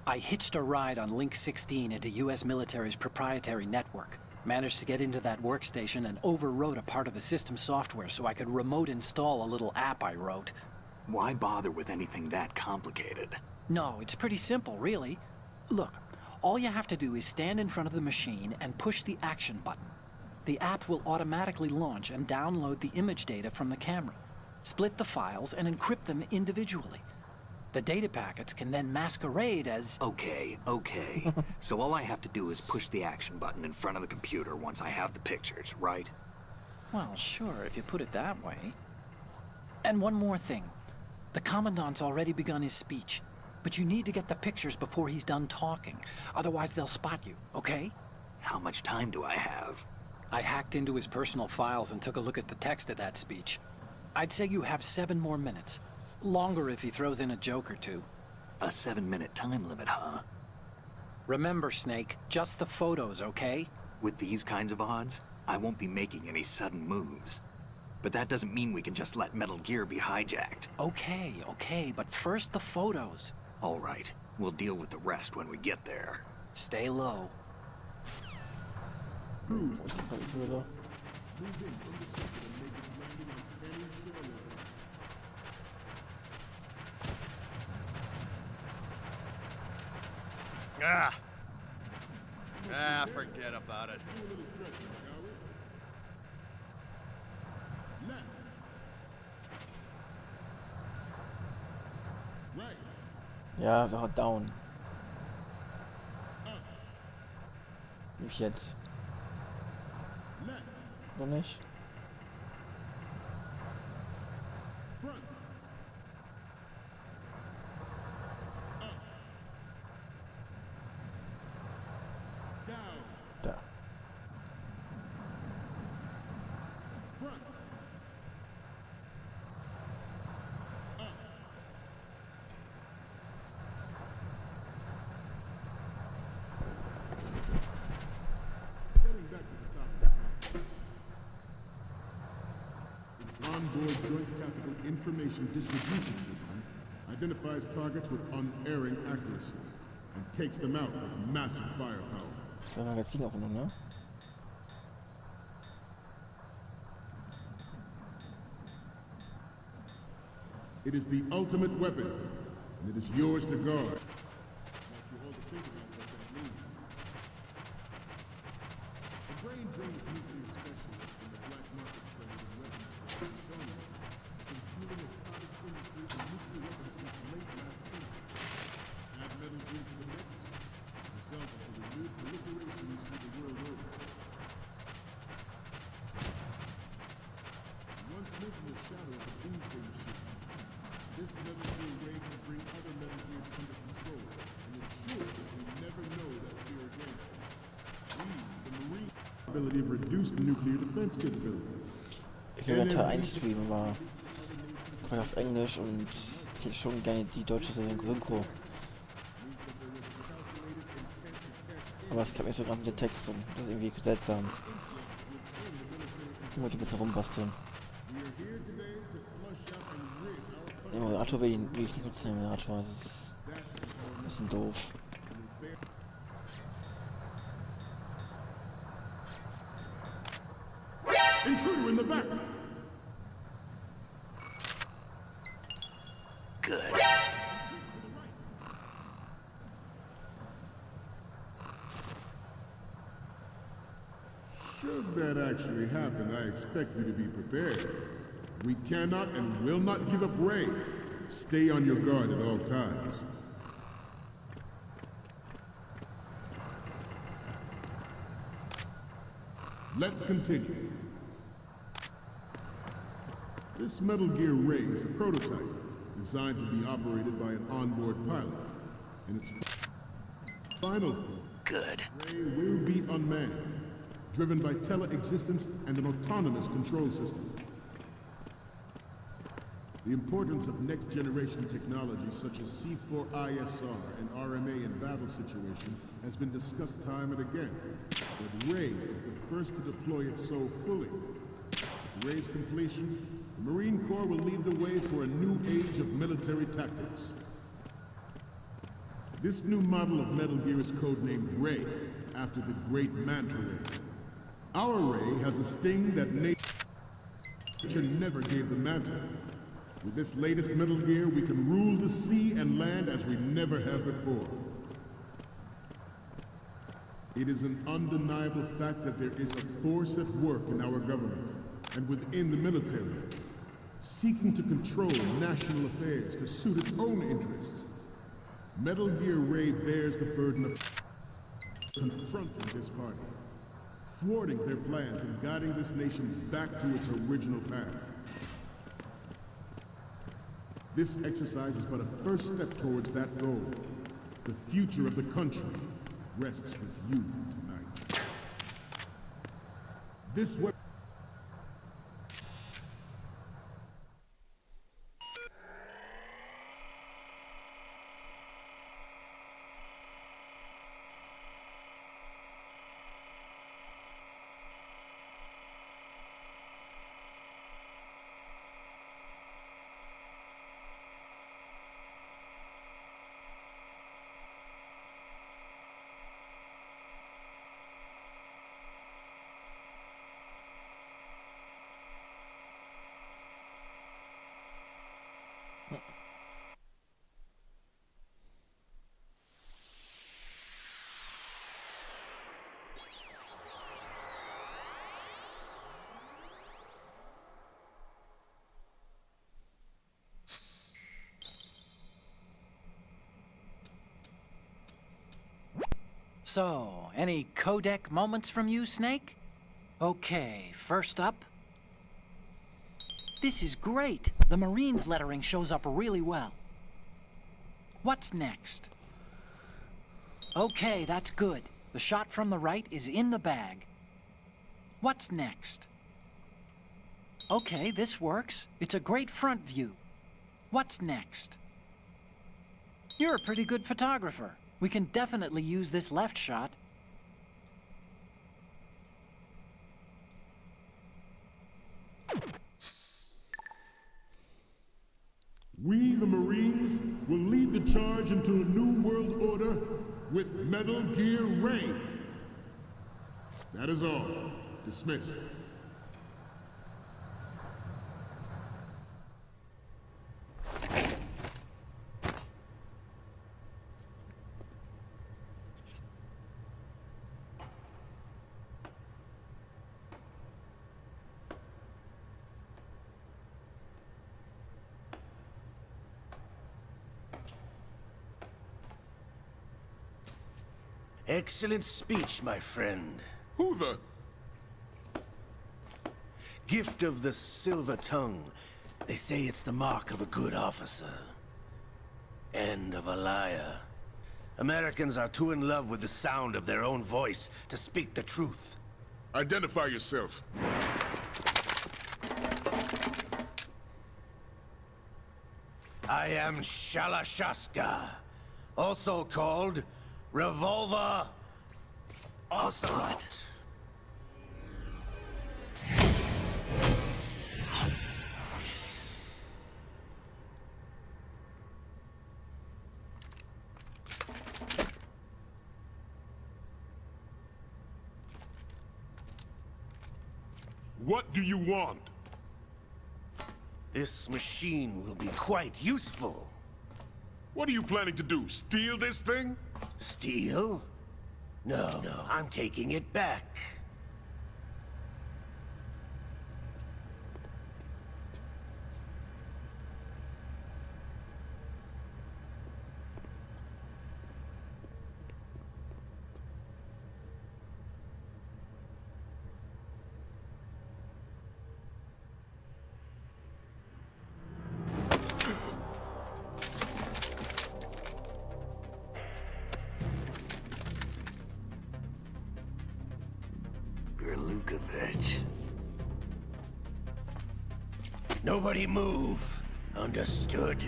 I hitched a ride on Link 16 into US military's proprietary network. Managed to get into that workstation and overwrote a part of the system software so I could remote install a little app I wrote. Why bother with anything that complicated? No, it's pretty simple, really. Look, all you have to do is stand in front of the machine and push the action button. The app will automatically launch and download the image data from the camera, split the files, and encrypt them individually. The data packets can then masquerade as... Okay. So all I have to do is push the action button in front of the computer once I have the pictures, right? Well, sure, if you put it that way. And one more thing. The Commandant's already begun his speech, but you need to get the pictures before he's done talking. Otherwise, they'll spot you, okay? How much time do I have? I hacked into his personal files and took a look at the text of that speech. I'd say you have 7 more minutes. Longer if he throws in a joke or two. A 7-minute time limit, huh? Remember, Snake, just the photos, okay? With these kinds of odds, I won't be making any sudden moves. But that doesn't mean we can just let Metal Gear be hijacked. Okay, but first the photos. All right, we'll deal with the rest when we get there. Stay low. Forget about it. Ja, da hat down. Nicht jetzt. Noch nicht? Da. Onboard Joint Tactical Information Distribution System identifies targets with unerring accuracy and takes them out with massive firepower. Das Magazin auch noch, ne? It is the ultimate weapon, and it is yours to guard. The brain drain of nuclear specialists in the black market trade in weapons plutonium has been fueling a cottage industry for nuclear weapons since late last century. Add Metal Gear to the mix, result of the renewed proliferation you see the world over. Once lived in the shadow of the doomsday machine, this Metal Gear ray can bring other Metal Gears under control and ensure that we never know that fear again. We, the Marine, ability of reduced nuclear defense capability. Ich will Teil 1 streamen, aber gerade auf Englisch und ich hätte schon gerne die deutsche Synchro. Aber es klappt nicht so gerade mit dem Text rum. Das ist irgendwie seltsam. Ich wollte ein bisschen rumbasteln. Den Moderator will ich nicht nutzen, den Moderator. Das ist ein bisschen doof. Intruder in the back! Good. Should that actually happen, I expect you to be prepared. We cannot and will not give up Ray. Stay on your guard at all times. Let's continue. This Metal Gear Ray is a prototype, designed to be operated by an onboard pilot. In its final form, Good. Ray will be unmanned, driven by teleexistence and an autonomous control system. The importance of next-generation technology such as C4ISR and RMA in battle situation has been discussed time and again, but Ray is the first to deploy it so fully. With Ray's completion, the Marine Corps will lead the way for a new age of military tactics. This new model of Metal Gear is codenamed Ray, after the great Manta Ray. Our Ray has a sting that nature never gave the Manta. With this latest Metal Gear, we can rule the sea and land as we never have before. It is an undeniable fact that there is a force at work in our government, and within the military, seeking to control national affairs to suit its own interests. Metal Gear Ray bears the burden of confronting this party, thwarting their plans and guiding this nation back to its original path. This exercise is but a first step towards that goal. The future of the country rests with you tonight. This way. So, any codec moments from you, Snake? Okay, first up. This is great. The Marines lettering shows up really well. What's next? Okay, that's good. The shot from the right is in the bag. What's next? Okay, this works. It's a great front view. What's next? You're a pretty good photographer. We can definitely use this left shot. We, the Marines, will lead the charge into a new world order with Metal Gear Ray. That is all. Dismissed. Excellent speech, my friend. Who the? Gift of the silver tongue. They say it's the mark of a good officer. And of a liar. Americans are too in love with the sound of their own voice to speak the truth. Identify yourself. I am Shalashaska, also called Revolver Ocelot. What do you want? This machine will be quite useful. What are you planning to do? Steal this thing? Steal? No, I'm taking it back. Nobody move. Understood?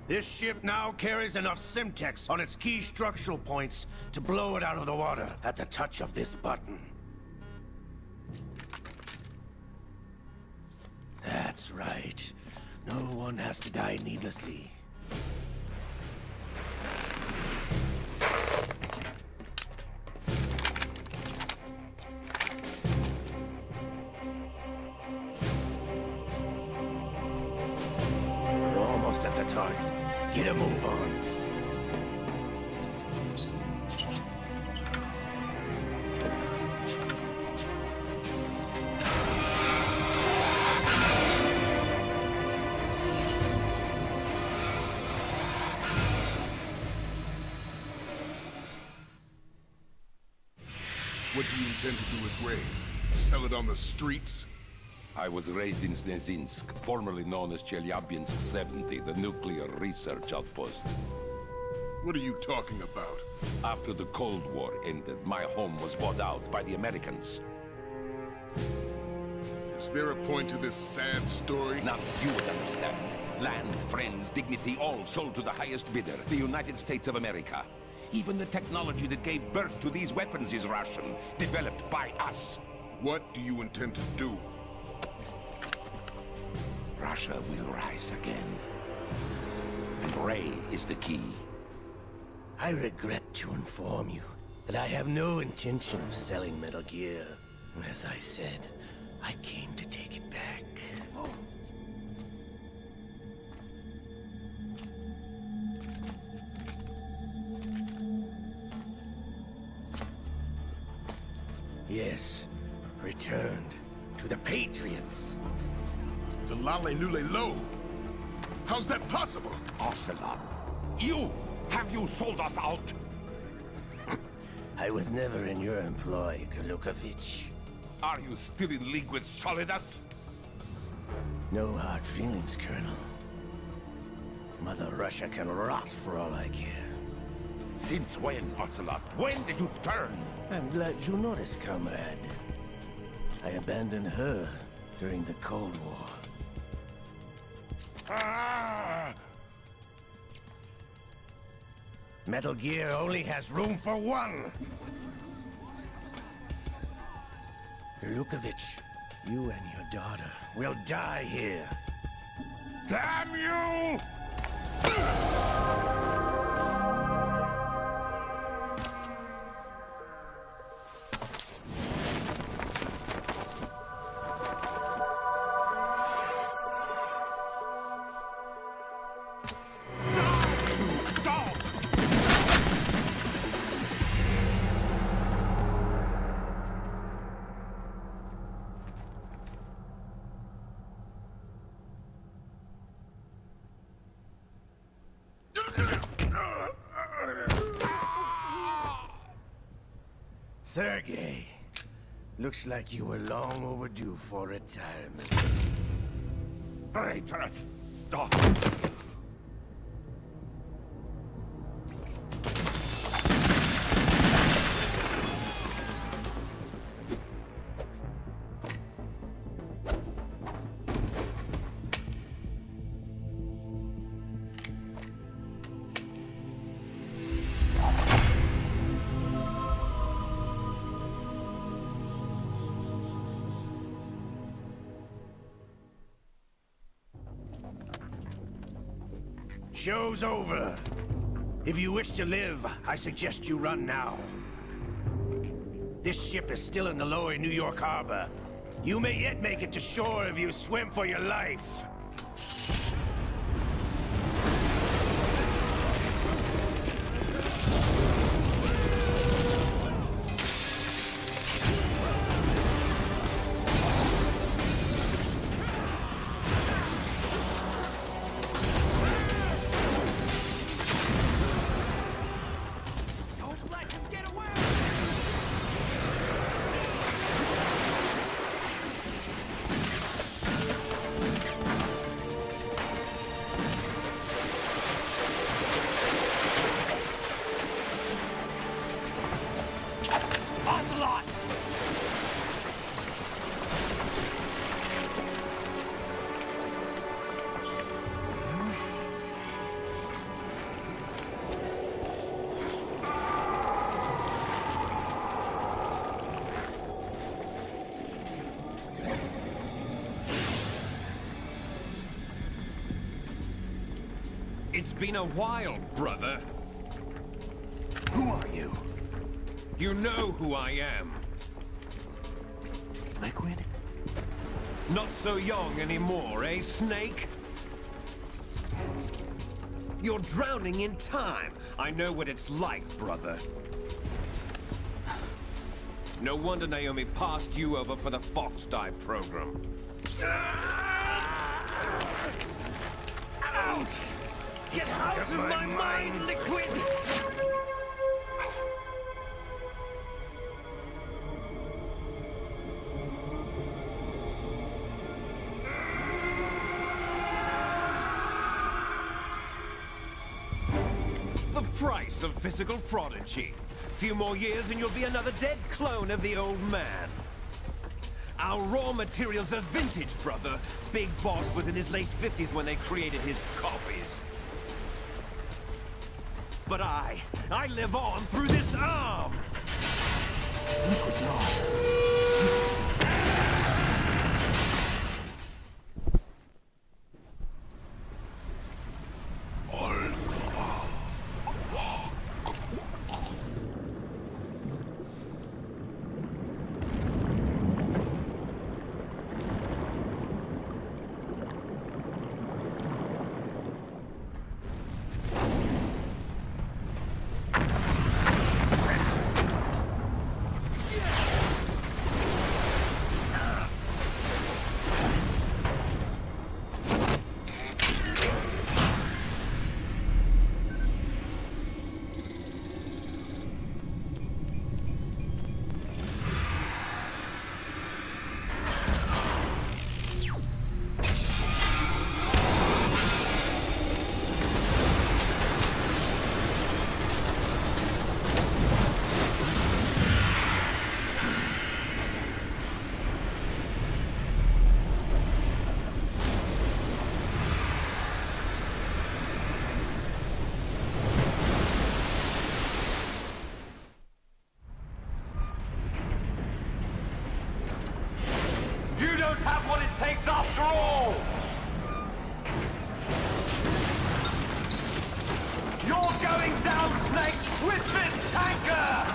This ship now carries enough Simtex on its key structural points to blow it out of the water at the touch of this button. That's right. No one has to die needlessly. We're almost at the target. Get a move on. What do you intend to do with Ray? Sell it on the streets? I was raised in Snezinsk, formerly known as Chelyabinsk 70, the nuclear research outpost. What are you talking about? After the Cold War ended, my home was bought out by the Americans. Is there a point to this sad story? Now you would understand. Land, friends, dignity, all sold to the highest bidder, the United States of America. Even the technology that gave birth to these weapons is Russian, developed by us. What do you intend to do? Russia will rise again. And Ray is the key. I regret to inform you that I have no intention of selling Metal Gear. As I said, I came to take it back. Yes, returned to the Patriots. The Lale Lule Lo? How's that possible? Ocelot, have you sold us out? I was never in your employ, Golukovich. Are you still in league with Solidus? No hard feelings, Colonel. Mother Russia can rot for all I care. Since when, Ocelot? When did you turn? I'm glad you noticed, comrade. I abandoned her during the Cold War. Ah! Metal Gear only has room for one! Golukovich, you and your daughter will die here. Damn you! Sergei, looks like you were long overdue for retirement. Traitorous dog! Show's over. If you wish to live, I suggest you run now. This ship is still in the lower New York harbor. You may yet make it to shore if you swim for your life. It's been a while, brother. Who are you? You know who I am. Liquid? Not so young anymore, eh, Snake? You're drowning in time. I know what it's like, brother. No wonder Naomi passed you over for the Fox Dive program. Ouch! Get out of my mind, Liquid! price of physical prodigy. Few more years and you'll be another dead clone of the old man. Our raw materials are vintage, brother. Big Boss was in his late 50s when they created his copies. But I live on through this arm! Have what it takes after all! You're going down, Snake, with this tanker!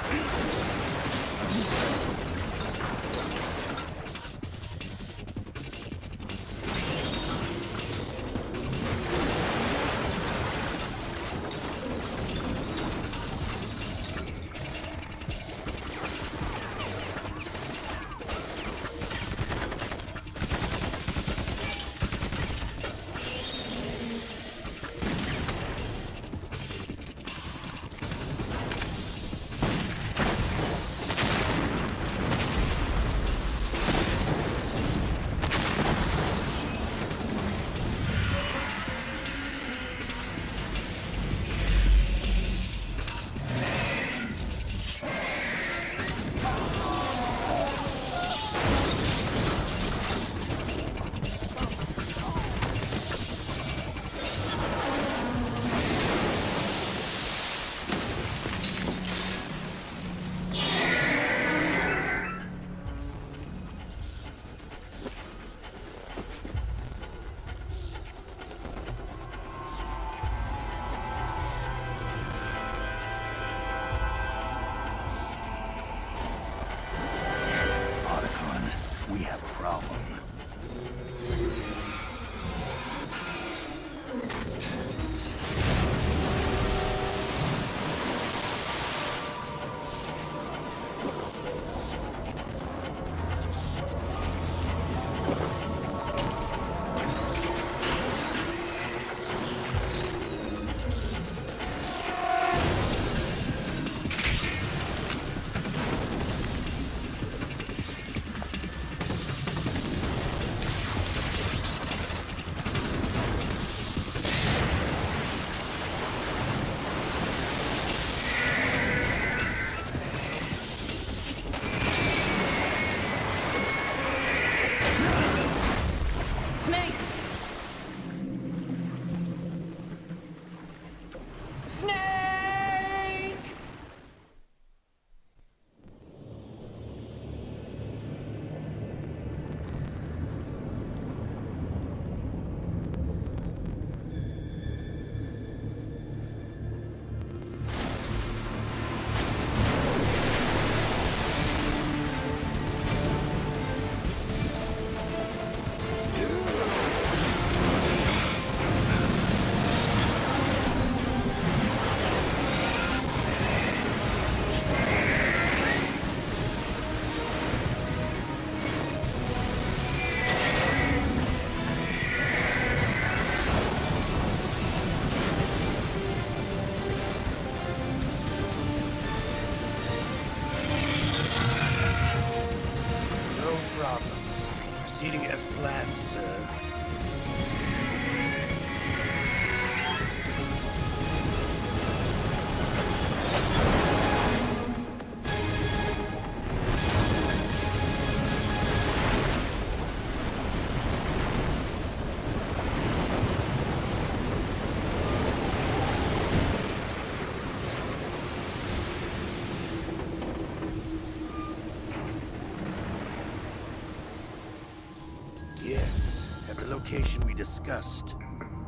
location we discussed.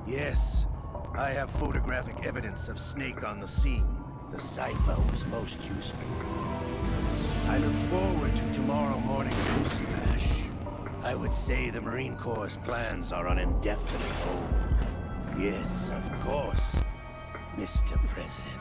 Yes, I have photographic evidence of Snake on the scene. The cipher was most useful. I look forward to tomorrow morning's news flash. I would say the Marine Corps' plans are on indefinite hold. Yes, of course, Mr. President.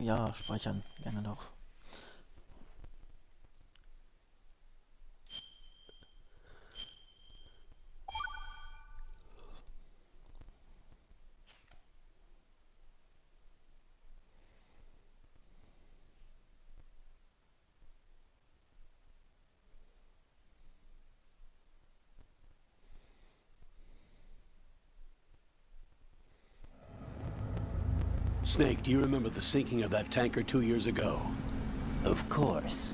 Ja, speichern, gerne doch. Snake, do you remember the sinking of that tanker 2 years ago? Of course.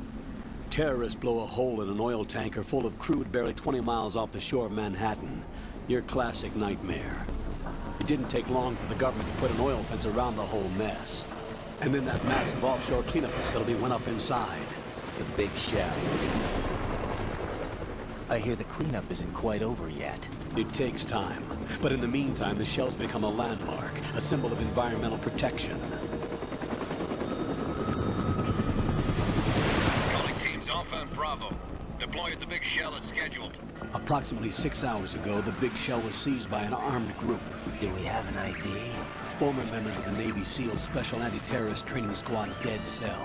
Terrorists blow a hole in an oil tanker full of crude barely 20 miles off the shore of Manhattan. Your classic nightmare. It didn't take long for the government to put an oil fence around the whole mess. And then that massive offshore cleanup facility went up inside. The big shell. I hear the cleanup isn't quite over yet. It takes time. But in the meantime, the shell's become a landmark, a symbol of environmental protection. Calling teams Alpha and Bravo. Deploy at the big shell as scheduled. Approximately 6 hours ago, the big shell was seized by an armed group. Do we have an ID? Former members of the Navy SEAL Special Anti-Terrorist Training Squad Dead Cell.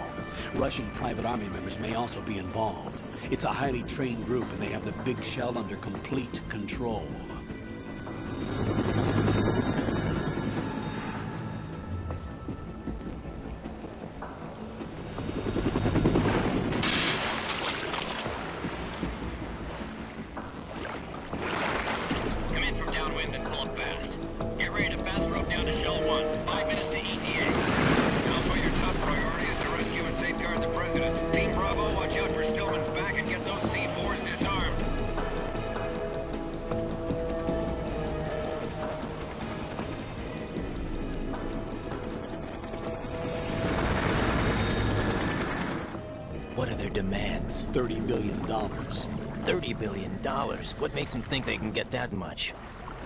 Russian private army members may also be involved. It's a highly trained group and they have the big shell under complete control. Come in from downwind and pull up fast. Get ready to fast rope down to Shell 1. 5 minutes to ETA. Alpha, your top priority is to rescue and safeguard the President. Team Bravo, watch out for Stillman's back and get those C4s disarmed. What are their demands? $30 billion. $30 billion? What makes them think they can get that much?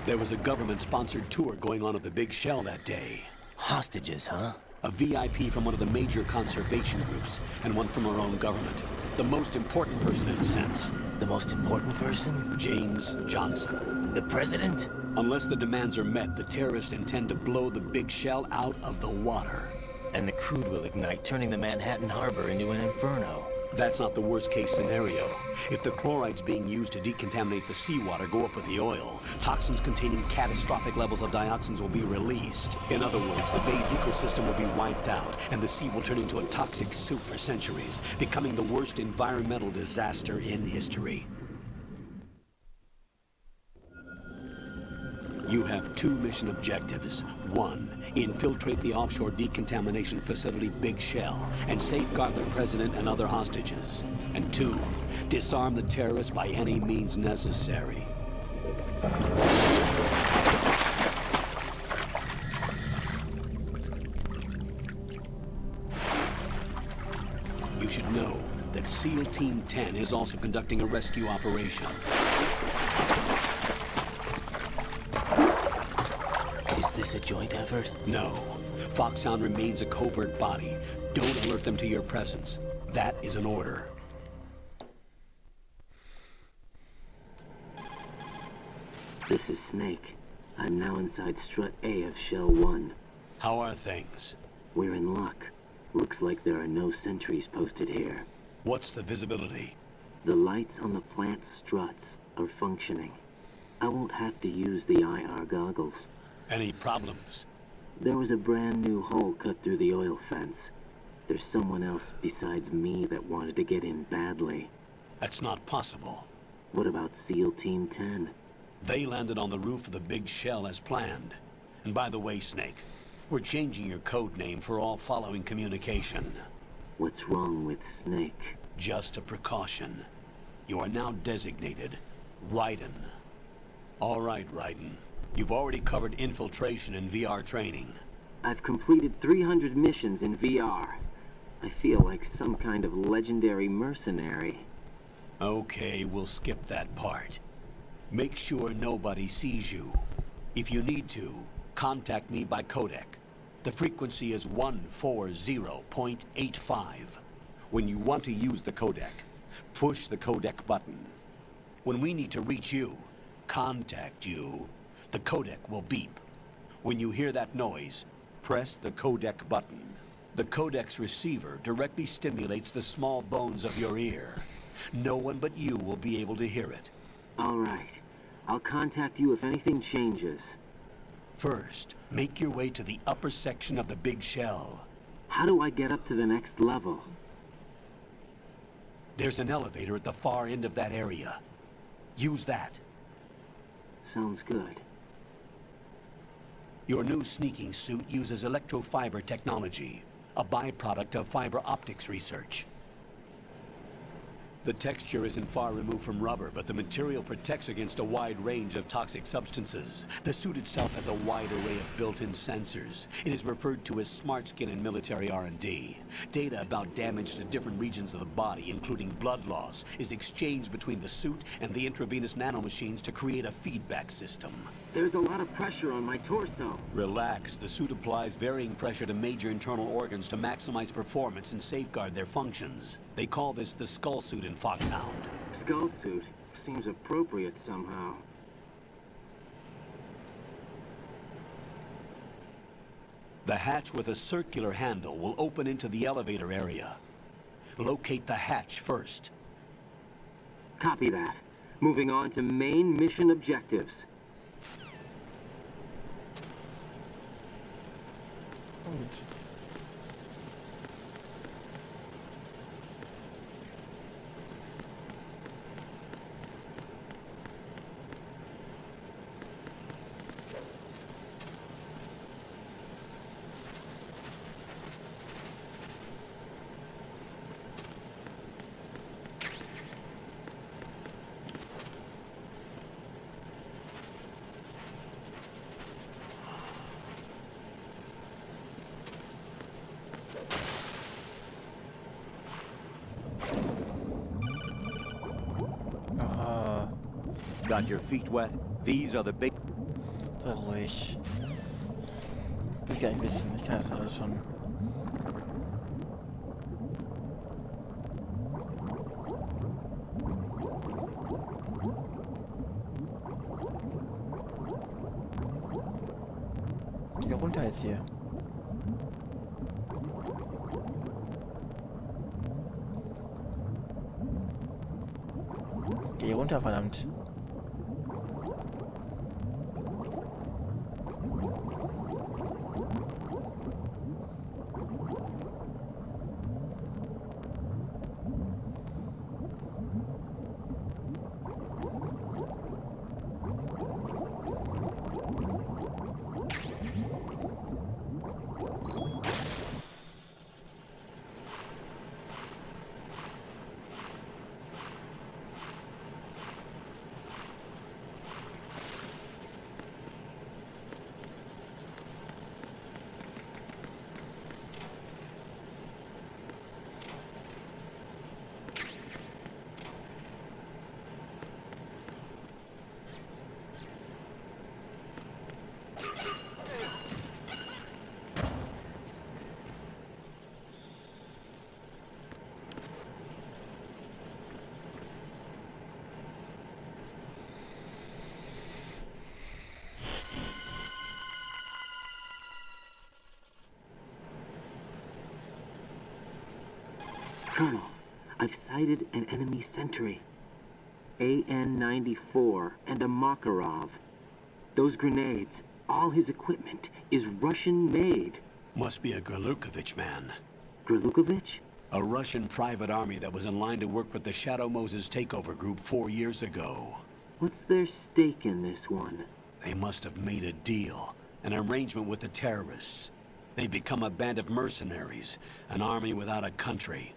There was a government-sponsored tour going on at the big shell that day. Hostages, huh? A VIP from one of the major conservation groups, and one from our own government. The most important person in a sense. The most important person? James Johnson. The president? Unless the demands are met, the terrorists intend to blow the big shell out of the water. And the crude will ignite, turning the Manhattan Harbor into an inferno. That's not the worst-case scenario. If the chlorides being used to decontaminate the seawater go up with the oil, toxins containing catastrophic levels of dioxins will be released. In other words, the bay's ecosystem will be wiped out, and the sea will turn into a toxic soup for centuries, becoming the worst environmental disaster in history. You have 2 mission objectives. 1, infiltrate the offshore decontamination facility Big Shell and safeguard the president and other hostages. And 2, disarm the terrorists by any means necessary. You should know that SEAL Team 10 is also conducting a rescue operation. Is this a joint effort? No. Foxhound remains a covert body. Don't alert them to your presence. That is an order. This is Snake. I'm now inside Strut A of Shell 1. How are things? We're in luck. Looks like there are no sentries posted here. What's the visibility? The lights on the plant's struts are functioning. I won't have to use the IR goggles. Any problems? There was a brand new hole cut through the oil fence. There's someone else besides me that wanted to get in badly. That's not possible. What about SEAL Team 10? They landed on the roof of the Big Shell as planned. And by the way, Snake, we're changing your code name for all following communication. What's wrong with Snake? Just a precaution. You are now designated Raiden. All right, Raiden. You've already covered infiltration and VR training. I've completed 300 missions in VR. I feel like some kind of legendary mercenary. Okay, we'll skip that part. Make sure nobody sees you. If you need to, contact me by codec. The frequency is 140.85. When you want to use the codec, push the codec button. When we need to reach you, contact you, the codec will beep. When you hear that noise, press the codec button. The codec's receiver directly stimulates the small bones of your ear. No one but you will be able to hear it. All right. I'll contact you if anything changes. First, make your way to the upper section of the big shell. How do I get up to the next level? There's an elevator at the far end of that area. Use that. Sounds good. Your new sneaking suit uses electrofiber technology, a byproduct of fiber optics research. The texture isn't far removed from rubber, but the material protects against a wide range of toxic substances. The suit itself has a wide array of built-in sensors. It is referred to as smart skin in military R&D. Data about damage to different regions of the body, including blood loss, is exchanged between the suit and the intravenous nanomachines to create a feedback system. There's a lot of pressure on my torso. Relax. The suit applies varying pressure to major internal organs to maximize performance and safeguard their functions. They call this the skull suit in Foxhound. Skull suit seems appropriate somehow. The hatch with a circular handle will open into the elevator area. Locate the hatch first. Copy that. Moving on to main mission objectives. Gut. Got your feet wet? These are the big... Sei ruhig. Will ich gar nicht wissen. Ich kann das alles schon. Geh da runter jetzt hier. Geh runter, verdammt. Colonel, I've sighted an enemy sentry. AN-94 and a Makarov. Those grenades, all his equipment, is Russian-made. Must be a Gerlukovich man. Gerlukovich? A Russian private army that was in line to work with the Shadow Moses takeover group 4 years ago. What's their stake in this one? They must have made a deal, an arrangement with the terrorists. They've become a band of mercenaries, an army without a country.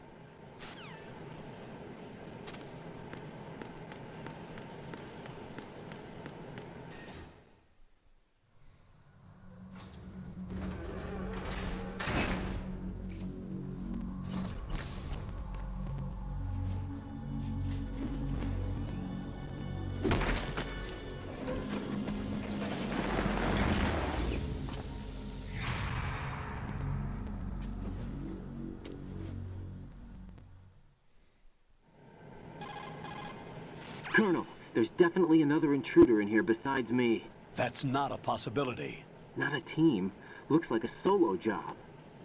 Colonel, there's definitely another intruder in here besides me. That's not a possibility. Not a team. Looks like a solo job.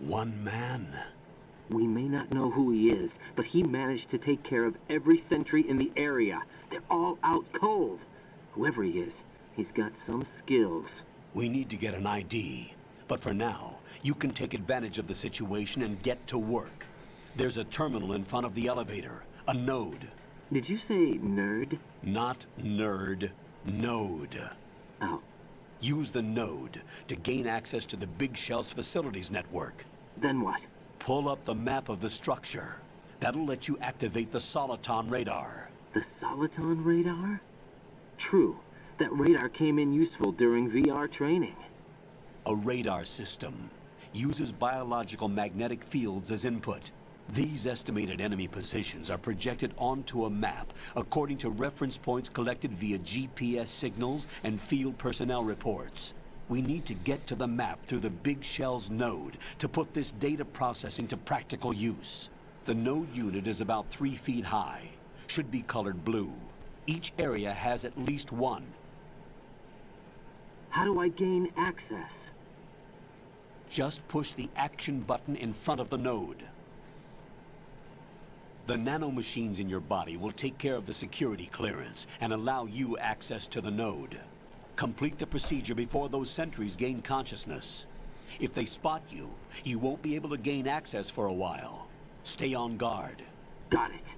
One man. We may not know who he is, but he managed to take care of every sentry in the area. They're all out cold. Whoever he is, he's got some skills. We need to get an ID. But for now, you can take advantage of the situation and get to work. There's a terminal in front of the elevator. A node. Did you say nerd? Not nerd. Node. Oh. Use the node to gain access to the Big Shell's facilities network. Then what? Pull up the map of the structure. That'll let you activate the Soliton radar. The Soliton radar? True. That radar came in useful during VR training. A radar system uses biological magnetic fields as input. These estimated enemy positions are projected onto a map according to reference points collected via GPS signals and field personnel reports. We need to get to the map through the Big Shell's node to put this data processing to practical use. The node unit is about 3 feet high, should be colored blue. Each area has at least one. How do I gain access? Just push the action button in front of the node. The nanomachines in your body will take care of the security clearance and allow you access to the node. Complete the procedure before those sentries gain consciousness. If they spot you, you won't be able to gain access for a while. Stay on guard. Got it.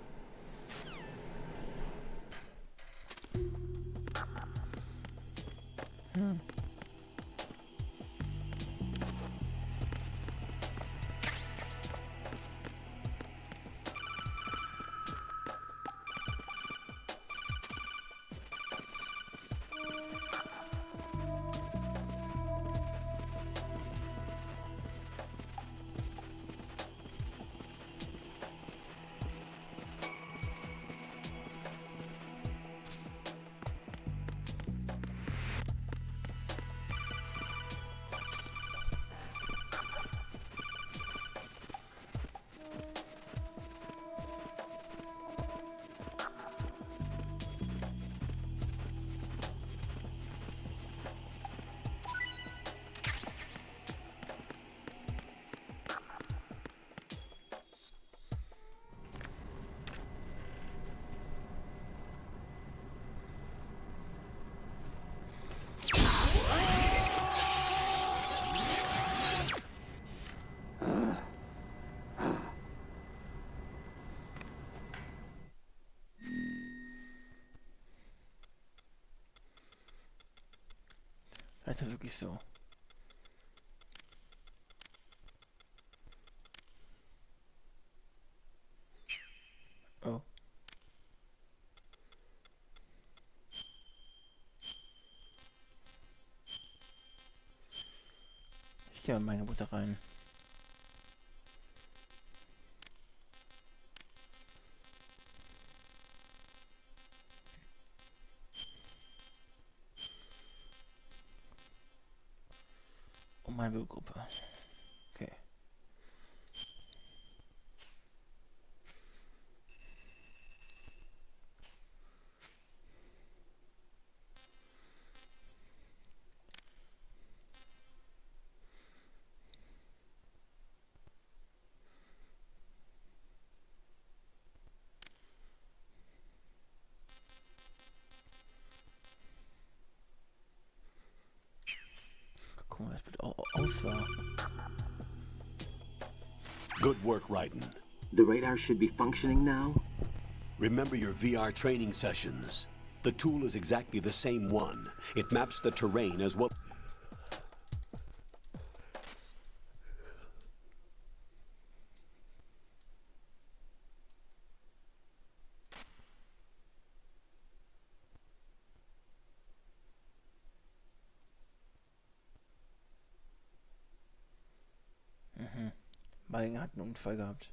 Das ist wirklich so. Oh. Ich gehe mal in meine Butter rein. Meine Gruppe. Okay. Guck mal, das wird auch Auswahl. Good work, Raiden. The radar should be functioning now? Remember your VR training sessions. The tool is exactly the same one. It maps the terrain as well. Meigen hat einen Unfall gehabt.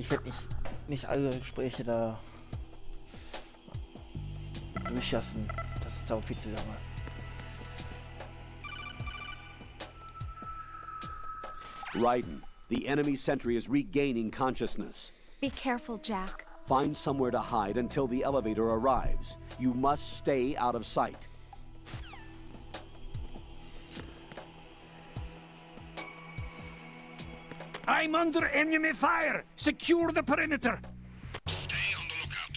Ich werde nicht alle Gespräche da durchlassen. Das ist auch viel zu lange. Raiden, the enemy sentry is regaining consciousness. Be careful, Jack. Find somewhere to hide until the elevator arrives. You must stay out of sight. I'm under enemy fire! Secure the perimeter! Stay on the lookout.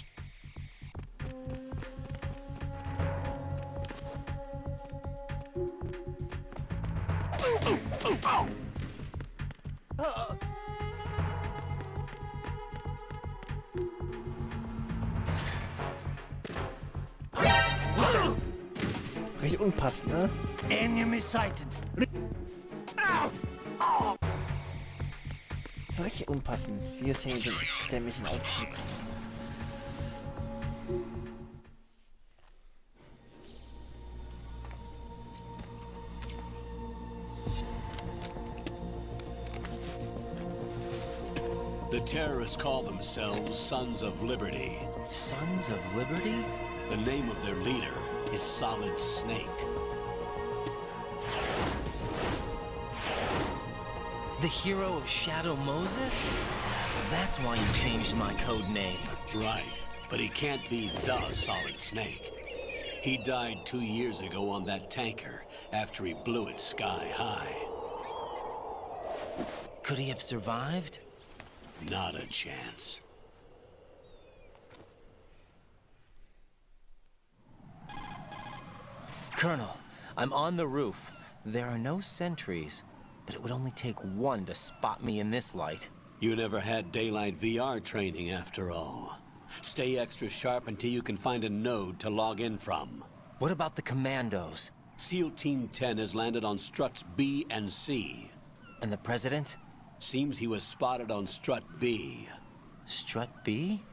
Richtig unpassend, ne? Enemy sighted. Das ist richtig unpassend. Wie es hier mit dem dämlichen Aufzug. The terrorists call themselves Sons of Liberty. Sons of Liberty? The name of their leader is Solid Snake. The hero of Shadow Moses? So that's why you changed my code name. Right, but he can't be the Solid Snake. He died 2 years ago on that tanker after he blew it sky high. Could he have survived? Not a chance. Colonel, I'm on the roof. There are no sentries, but it would only take one to spot me in this light. You never had daylight VR training after all. Stay extra sharp until you can find a node to log in from. What about the commandos? SEAL Team 10 has landed on struts B and C. And the President? Seems he was spotted on strut B. Strut B?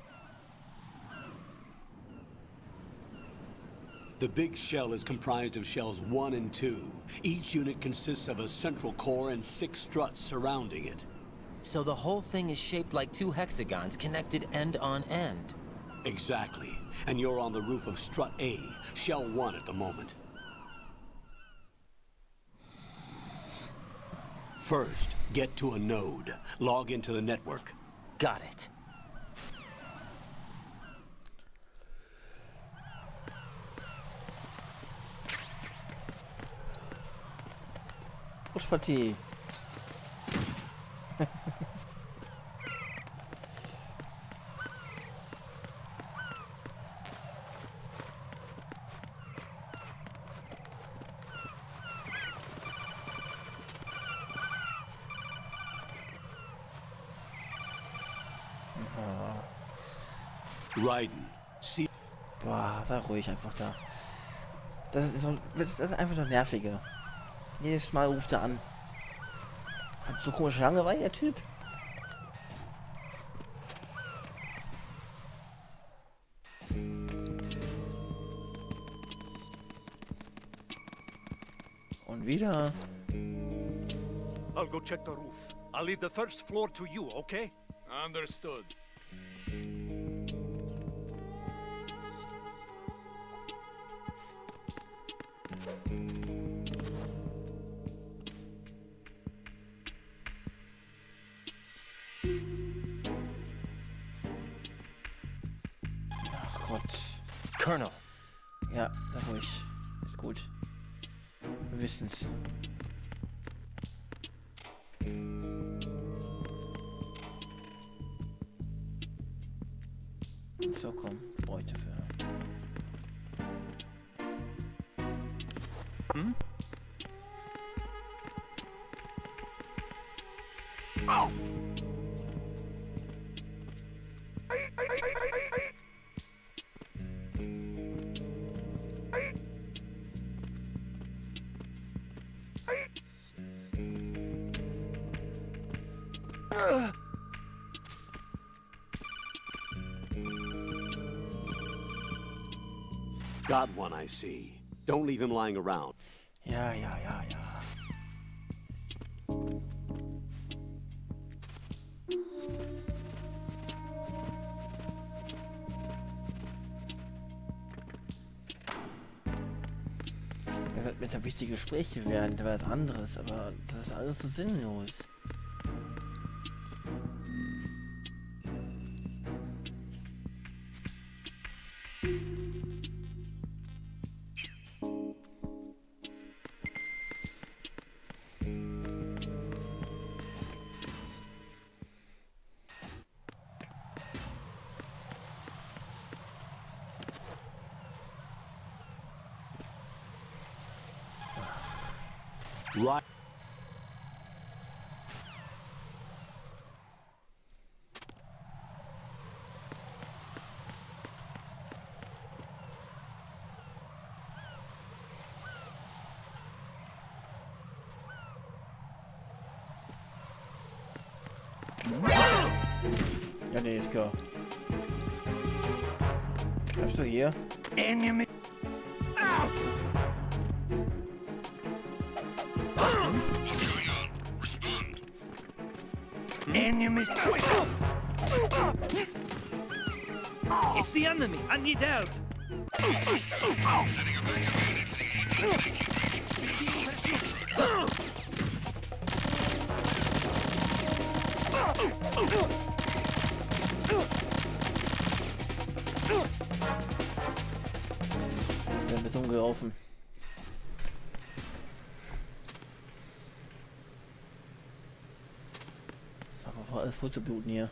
The big shell is comprised of shells 1 and 2. Each unit consists of a central core and 6 struts surrounding it. So the whole thing is shaped like 2 hexagons connected end on end. Exactly. And you're on the roof of strut A, shell 1 at the moment. First, get to a node. Log into the network. Got it. Partie. Raiden, see. Boah, sei ruhig einfach da. Das ist einfach nur nerviger. Jedes Mal ruft er an. Hat so komische Langeweile, der Typ. Und wieder. I'll go check the roof. I'll leave the first floor to you, okay? Understood. Ach Gott. Colonel. Ja, sei ruhig. Ist gut. Wir wissen's. So, komm. Brauche ich dafür. Hm? Au! Got one, I see. Don't leave him lying around. Ja. es ja wichtige Gespräche wären, da wäre was anderes, aber das ist alles so sinnlos. Right. Ja, nee, ist klar. Bleibst du hier? Enemy. Enemies. It's the enemy. I need help. Wir sind umgelaufen. Sag mal, alles voll zu bluten hier.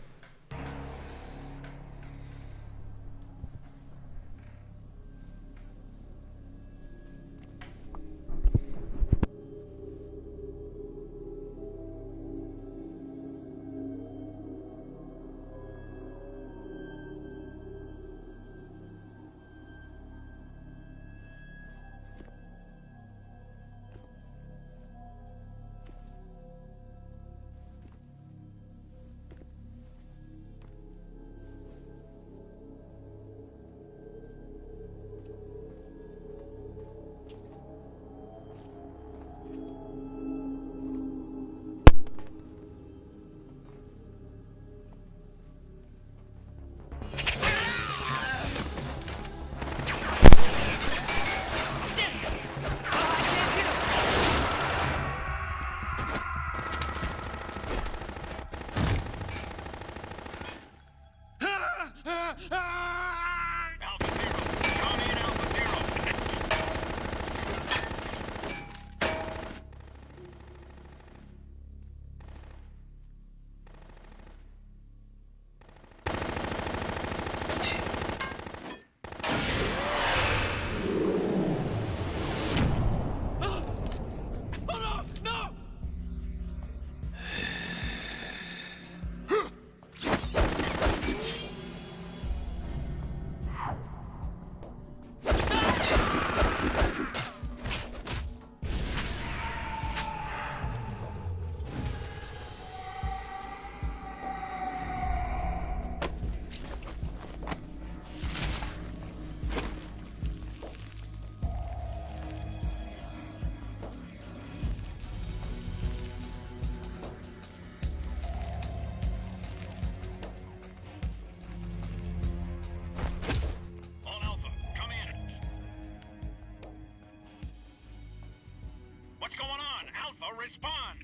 Respond!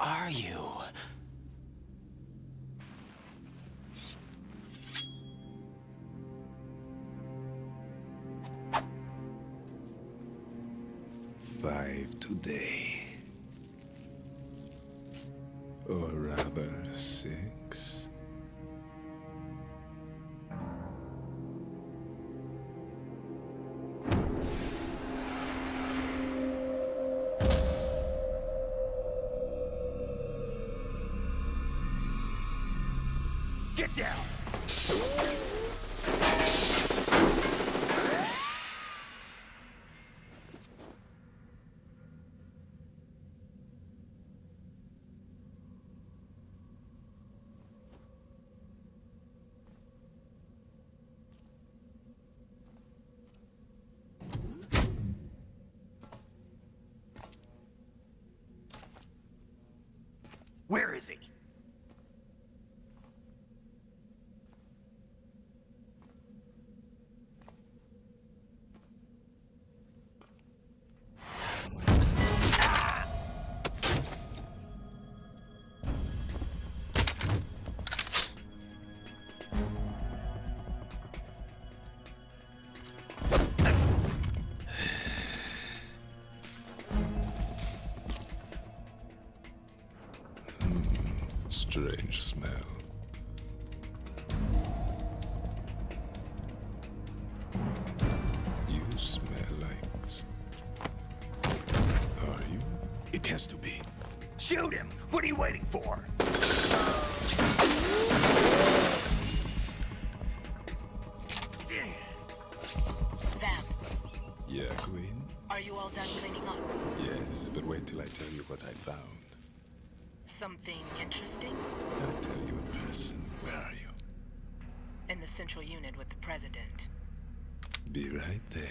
Are you? Five today. Or rather, 6. Get down! Where is he? Strange smell. You smell like... Are you? It has to be. Shoot him! What are you waiting for? Vamp, Yeah, Queen? are you all done cleaning up? Yes, but wait till I tell you what I found. Something interesting? I'll tell you in person. Where are you? In the central unit with the president. Be right there.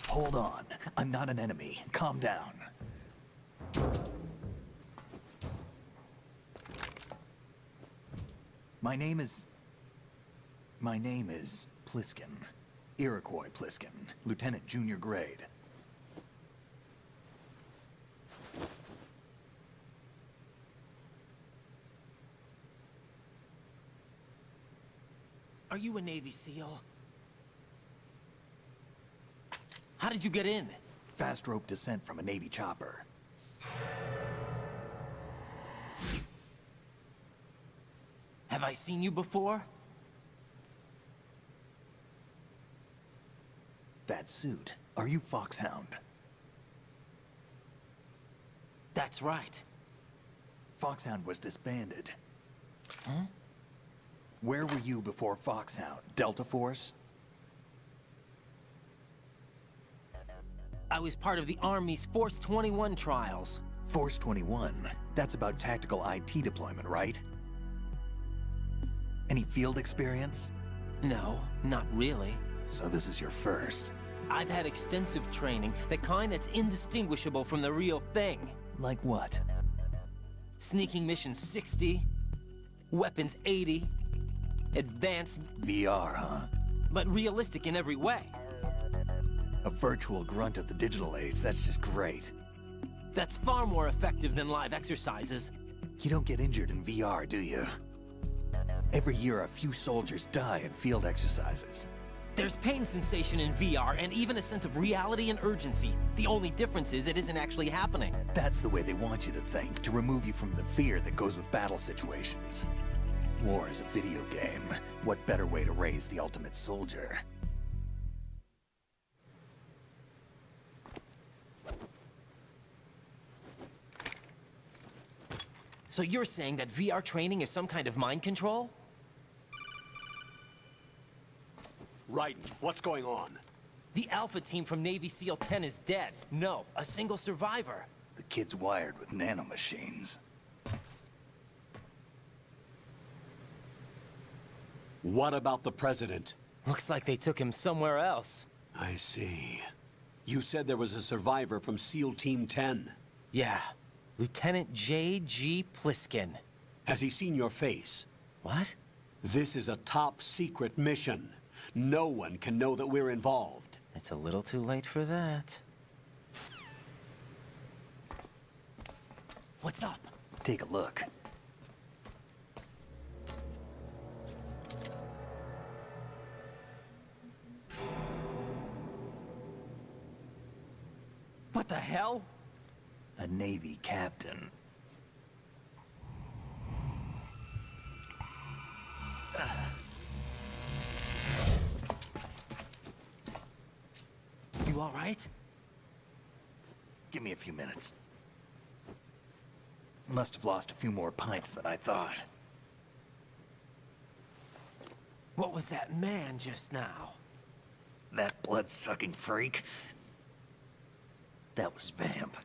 Hold on. I'm not an enemy. Calm down. My name is Pliskin. Iroquois Pliskin. Lieutenant Junior Grade. Are you a Navy SEAL? How did you get in? Fast rope descent from a Navy chopper. Have I seen you before? That suit. Are you Foxhound? That's right. Foxhound was disbanded. Huh? Where were you before Foxhound? Delta Force? I was part of the Army's Force 21 trials. Force 21? That's about tactical IT deployment, right? Any field experience? No, not really. So this is your first. I've had extensive training, the kind that's indistinguishable from the real thing. Like what? Sneaking mission 60, weapons 80, advanced... VR, huh? But realistic in every way. A virtual grunt of the digital age, that's just great. That's far more effective than live exercises. You don't get injured in VR, do you? Every year, a few soldiers die in field exercises. There's pain sensation in VR and even a sense of reality and urgency. The only difference is it isn't actually happening. That's the way they want you to think, to remove you from the fear that goes with battle situations. War is a video game. What better way to raise the ultimate soldier? So you're saying that VR training is some kind of mind control? Raiden, what's going on? The Alpha team from Navy SEAL 10 is dead. No, a single survivor. The kid's wired with nanomachines. What about the president? Looks like they took him somewhere else. I see. You said there was a survivor from SEAL Team 10. Yeah. Lieutenant J.G. Pliskin. Has he seen your face? What? This is a top-secret mission. No one can know that we're involved. It's a little too late for that. What's up? Take a look. What the hell? A Navy captain. You all right? Give me a few minutes. Must have lost a few more pints than I thought. What was that man just now? That blood-sucking freak? That was Vamp.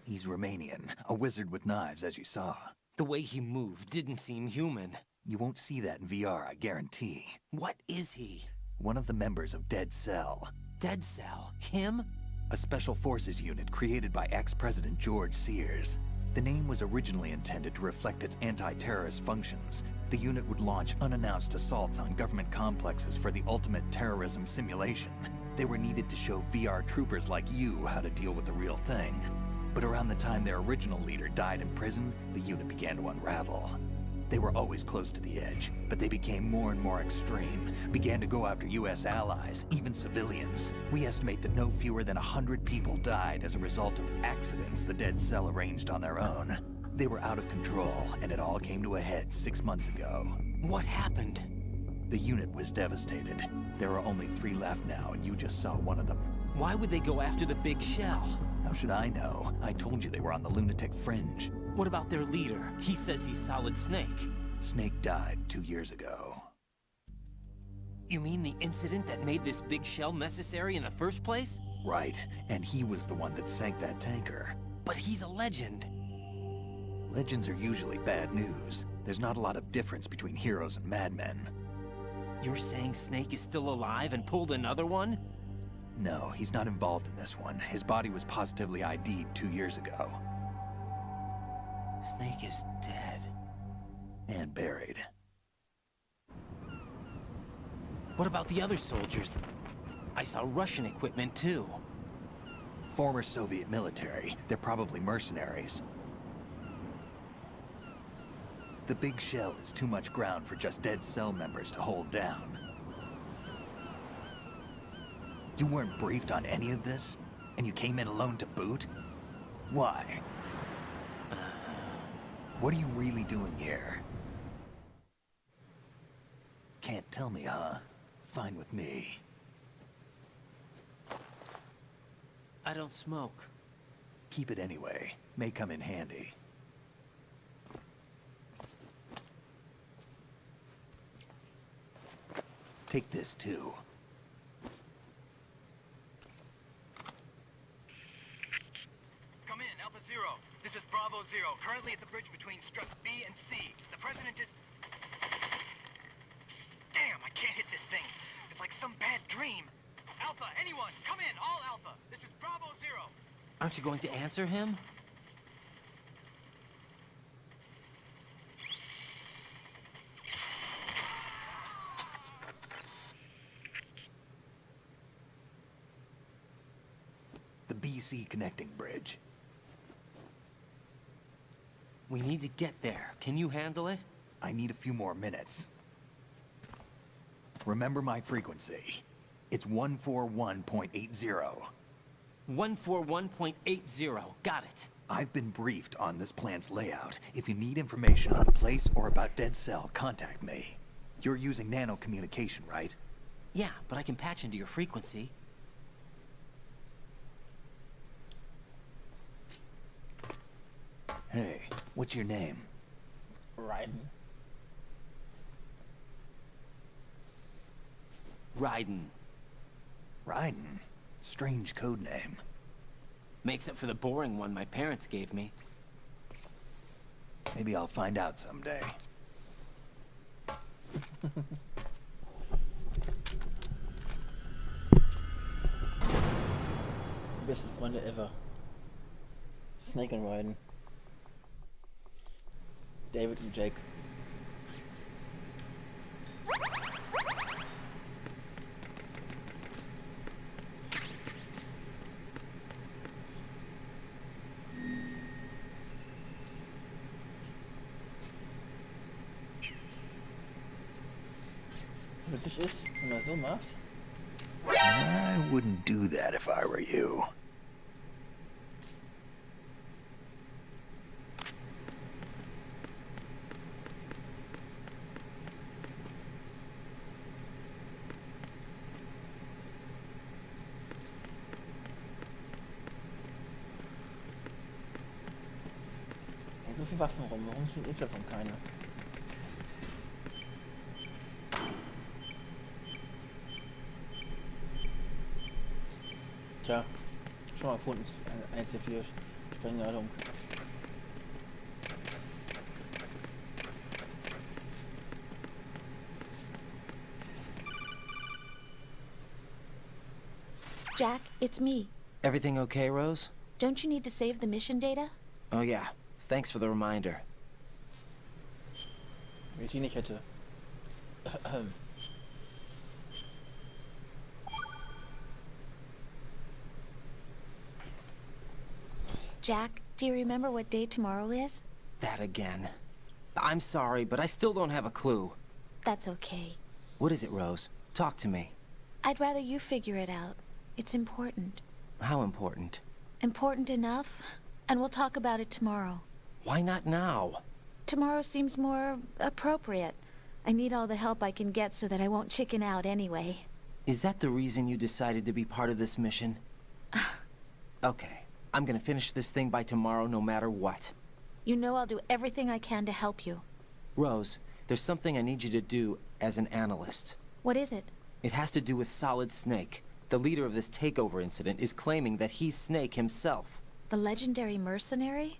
He's Romanian, a wizard with knives, as you saw. The way he moved didn't seem human. You won't see that in VR, I guarantee. What is he? One of the members of Dead Cell. Dead Cell? Him? A special forces unit created by ex-President George Sears. The name was originally intended to reflect its anti-terrorist functions. The unit would launch unannounced assaults on government complexes for the ultimate terrorism simulation. They were needed to show VR troopers like you how to deal with the real thing. But around the time their original leader died in prison, the unit began to unravel. They were always close to the edge, but they became more and more extreme, began to go after US allies, even civilians. We estimate that no fewer than 100 people died as a result of accidents the Dead Cell arranged on their own. They were out of control, and it all came to a head 6 months ago. What happened? The unit was devastated. There are only 3 left now, and you just saw one of them. Why would they go after the big shell? How should I know? I told you they were on the lunatic fringe. What about their leader? He says he's Solid Snake. Snake died 2 years ago. You mean the incident that made this big shell necessary in the first place? Right, and he was the one that sank that tanker. But he's a legend. Legends are usually bad news. There's not a lot of difference between heroes and madmen. You're saying Snake is still alive and pulled another one? No, he's not involved in this one. His body was positively ID'd 2 years ago. Snake is dead. And buried. What about the other soldiers? I saw Russian equipment too. Former Soviet military. They're probably mercenaries. The big shell is too much ground for just Dead Cell members to hold down. You weren't briefed on any of this? And you came in alone to boot? Why? What are you really doing here? Can't tell me, huh? Fine with me. I don't smoke. Keep it anyway. May come in handy. Take this too. Come in, Alpha Zero. This is Bravo Zero, currently at the bridge between struts B and C. The president is... Damn, I can't hit this thing. It's like some bad dream. Alpha, anyone, come in, all Alpha. This is Bravo Zero. Aren't you going to answer him? The BC connecting bridge. We need to get there. Can you handle it? I need a few more minutes. Remember my frequency. It's 141.80. 141.80. Got it. I've been briefed on this plant's layout. If you need information on the place or about Dead Cell, contact me. You're using nano communication, right? Yeah, but I can patch into your frequency. Hey, what's your name? Raiden. Raiden. Raiden? Strange code name. Makes up for the boring one my parents gave me. Maybe I'll find out someday. Besten Freunde ever. Snake und Raiden. David und Jake. wirklich ist, wenn man so macht. I wouldn't do that if I were you. So viele Waffen rum, warum sind davon keine? Tja, schon mal gefunden, eine C4 Sprengladung. Jack, it's me. Everything okay, Rose? Don't you need to save the mission data? Oh yeah, thanks for the reminder. Wenn ich die nicht hätte. Jack, do you remember what day tomorrow is? That again. I'm sorry, but I still don't have a clue. That's okay. What is it, Rose? Talk to me. I'd rather you figure it out. It's important. How important? Important enough? And we'll talk about it tomorrow. Why not now? Tomorrow seems more appropriate. I need all the help I can get so that I won't chicken out anyway. Is that the reason you decided to be part of this mission? Okay, I'm gonna finish this thing by tomorrow no matter what. You know I'll do everything I can to help you. Rose, there's something I need you to do as an analyst. What is it? It has to do with Solid Snake. The leader of this takeover incident is claiming that he's Snake himself. The legendary mercenary?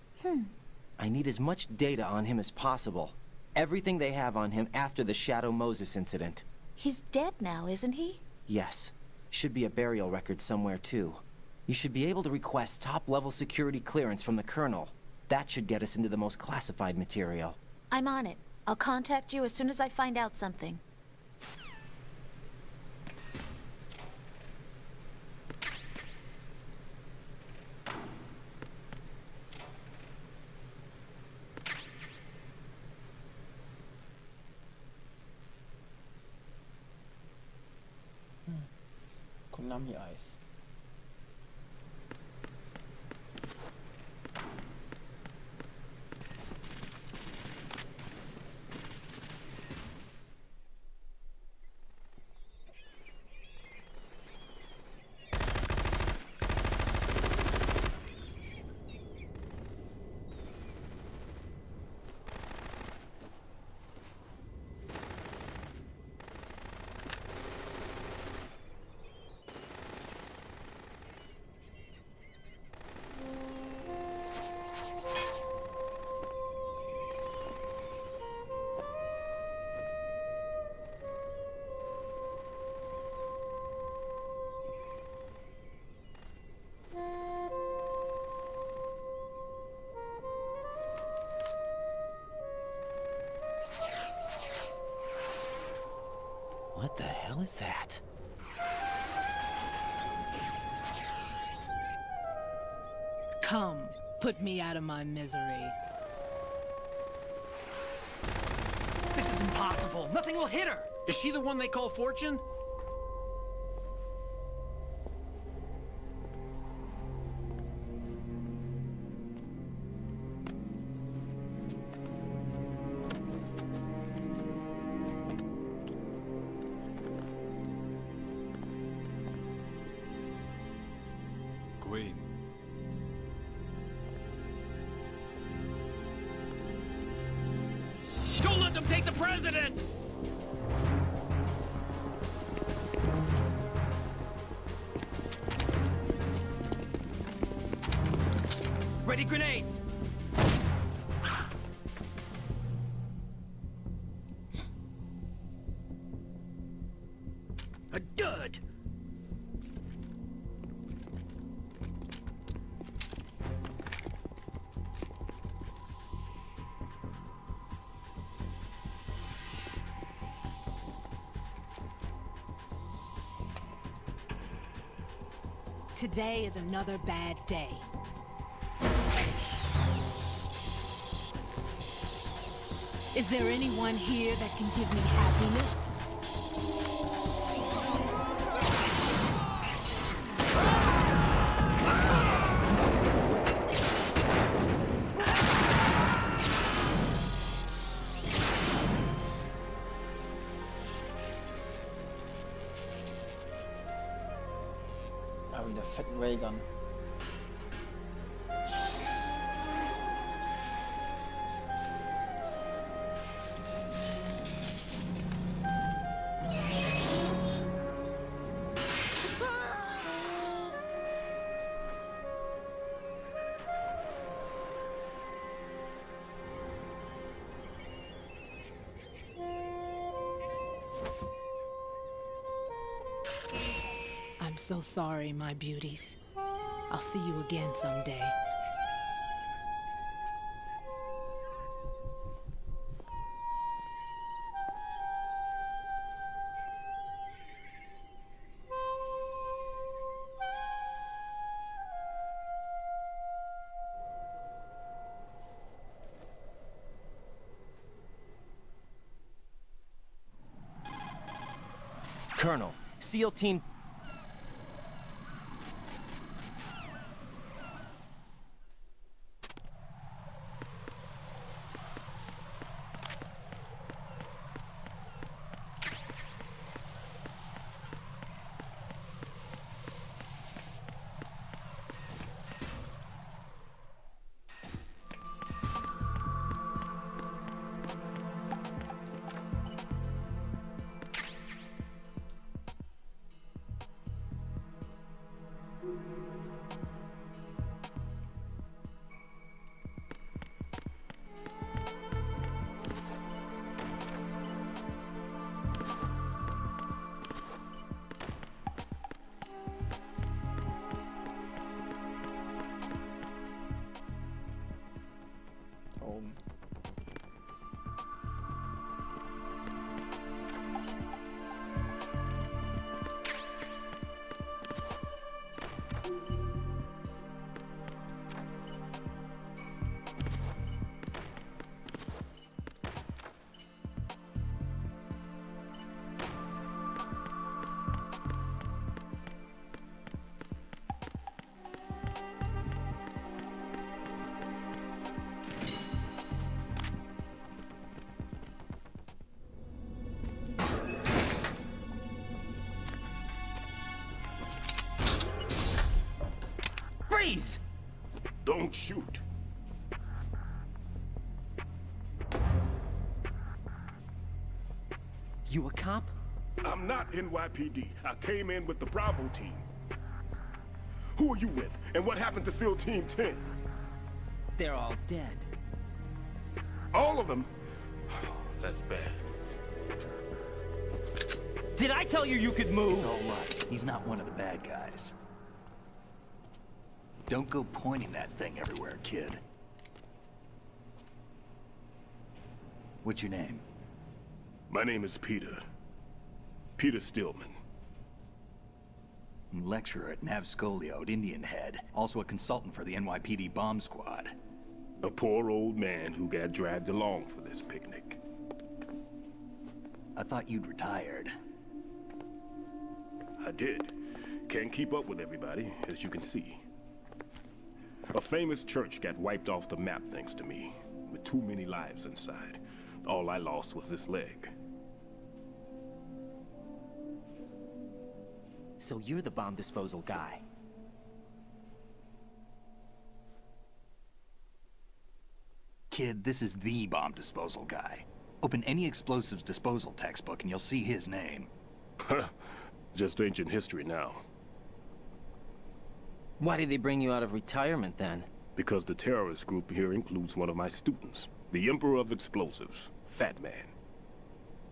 I need as much data on him as possible. Everything they have on him after the Shadow Moses incident. He's dead now, isn't he? Yes. Should be a burial record somewhere, too. You should be able to request top-level security clearance from the Colonel. That should get us into the most classified material. I'm on it. I'll contact you as soon as I find out something. Konami Eis. What the hell is that? Come, put me out of my misery. This is impossible. Nothing will hit her. Is she the one they call Fortune? Queen. Don't let them take the president! Ready grenades! A dud! Today is another bad day. Is there anyone here that can give me happiness? fetten Raygun. I'm so sorry, my beauties. I'll see you again someday. Colonel, SEAL Team... Oben. Freeze! Don't shoot. You a cop? I'm not NYPD. I came in with the Bravo team. Who are you with? And what happened to SEAL Team 10? They're all dead. All of them? That's bad. Did I tell you you could move? It's all right. He's not one of the bad guys. Don't go pointing that thing everywhere, kid. What's your name? My name is Peter. Peter Stillman. Lecturer at Navscolio at Indian Head. Also a consultant for the NYPD bomb squad. A poor old man who got dragged along for this picnic. I thought you'd retired. I did. Can't keep up with everybody, as you can see. A famous church got wiped off the map thanks to me, with too many lives inside. All I lost was this leg. So you're the bomb disposal guy. Kid, this is the bomb disposal guy. Open any explosives disposal textbook and you'll see his name. Just ancient history now. Why did they bring you out of retirement then? Because the terrorist group here includes one of my students, the Emperor of Explosives, Fat Man.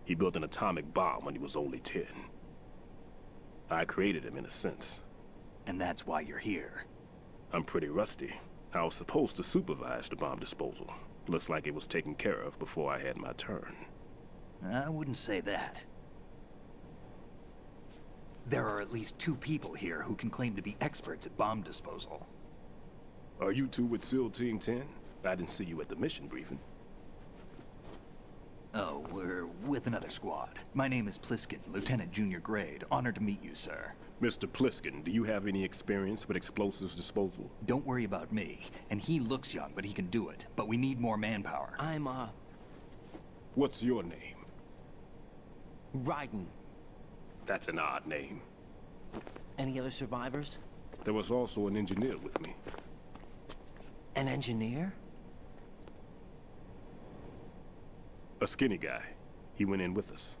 He built an atomic bomb when he was only 10. I created him in a sense. And that's why you're here. I'm pretty rusty. I was supposed to supervise the bomb disposal. Looks like it was taken care of before I had my turn. I wouldn't say that. There are at least 2 people here who can claim to be experts at bomb disposal. Are you two with SEAL Team 10? I didn't see you at the mission briefing. Oh, we're with another squad. My name is Pliskin, Lieutenant Junior Grade. Honored to meet you, sir. Mr. Pliskin, do you have any experience with explosives disposal? Don't worry about me. And he looks young, but he can do it. But we need more manpower. I'm, What's your name? Raiden. That's an odd name. Any other survivors? There was also an engineer with me. An engineer? A skinny guy. He went in with us.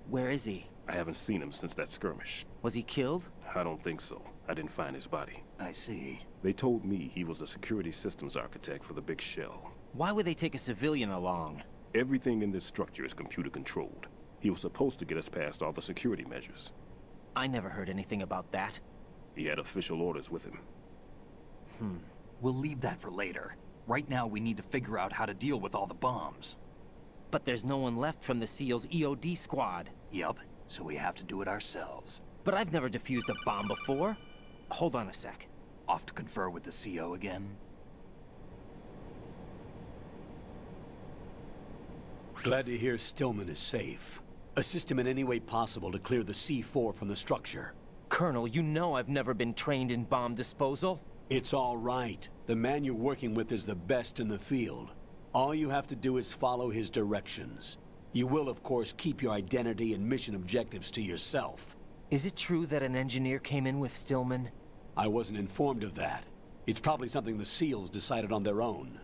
Where is he? I haven't seen him since that skirmish. Was he killed? I don't think so. I didn't find his body. I see. They told me he was a security systems architect for the big shell. Why would they take a civilian along? Everything in this structure is computer controlled. He was supposed to get us past all the security measures. I never heard anything about that. He had official orders with him. We'll leave that for later. Right now, we need to figure out how to deal with all the bombs. But there's no one left from the SEAL's EOD squad. Yup, so we have to do it ourselves. But I've never defused a bomb before. Hold on a sec. Off to confer with the CO again? Glad to hear Stillman is safe. Assist him in any way possible to clear the C4 from the structure. Colonel, you know I've never been trained in bomb disposal. It's all right. The man you're working with is the best in the field. All you have to do is follow his directions. You will, of course, keep your identity and mission objectives to yourself. Is it true that an engineer came in with Stillman? I wasn't informed of that. It's probably something the SEALs decided on their own.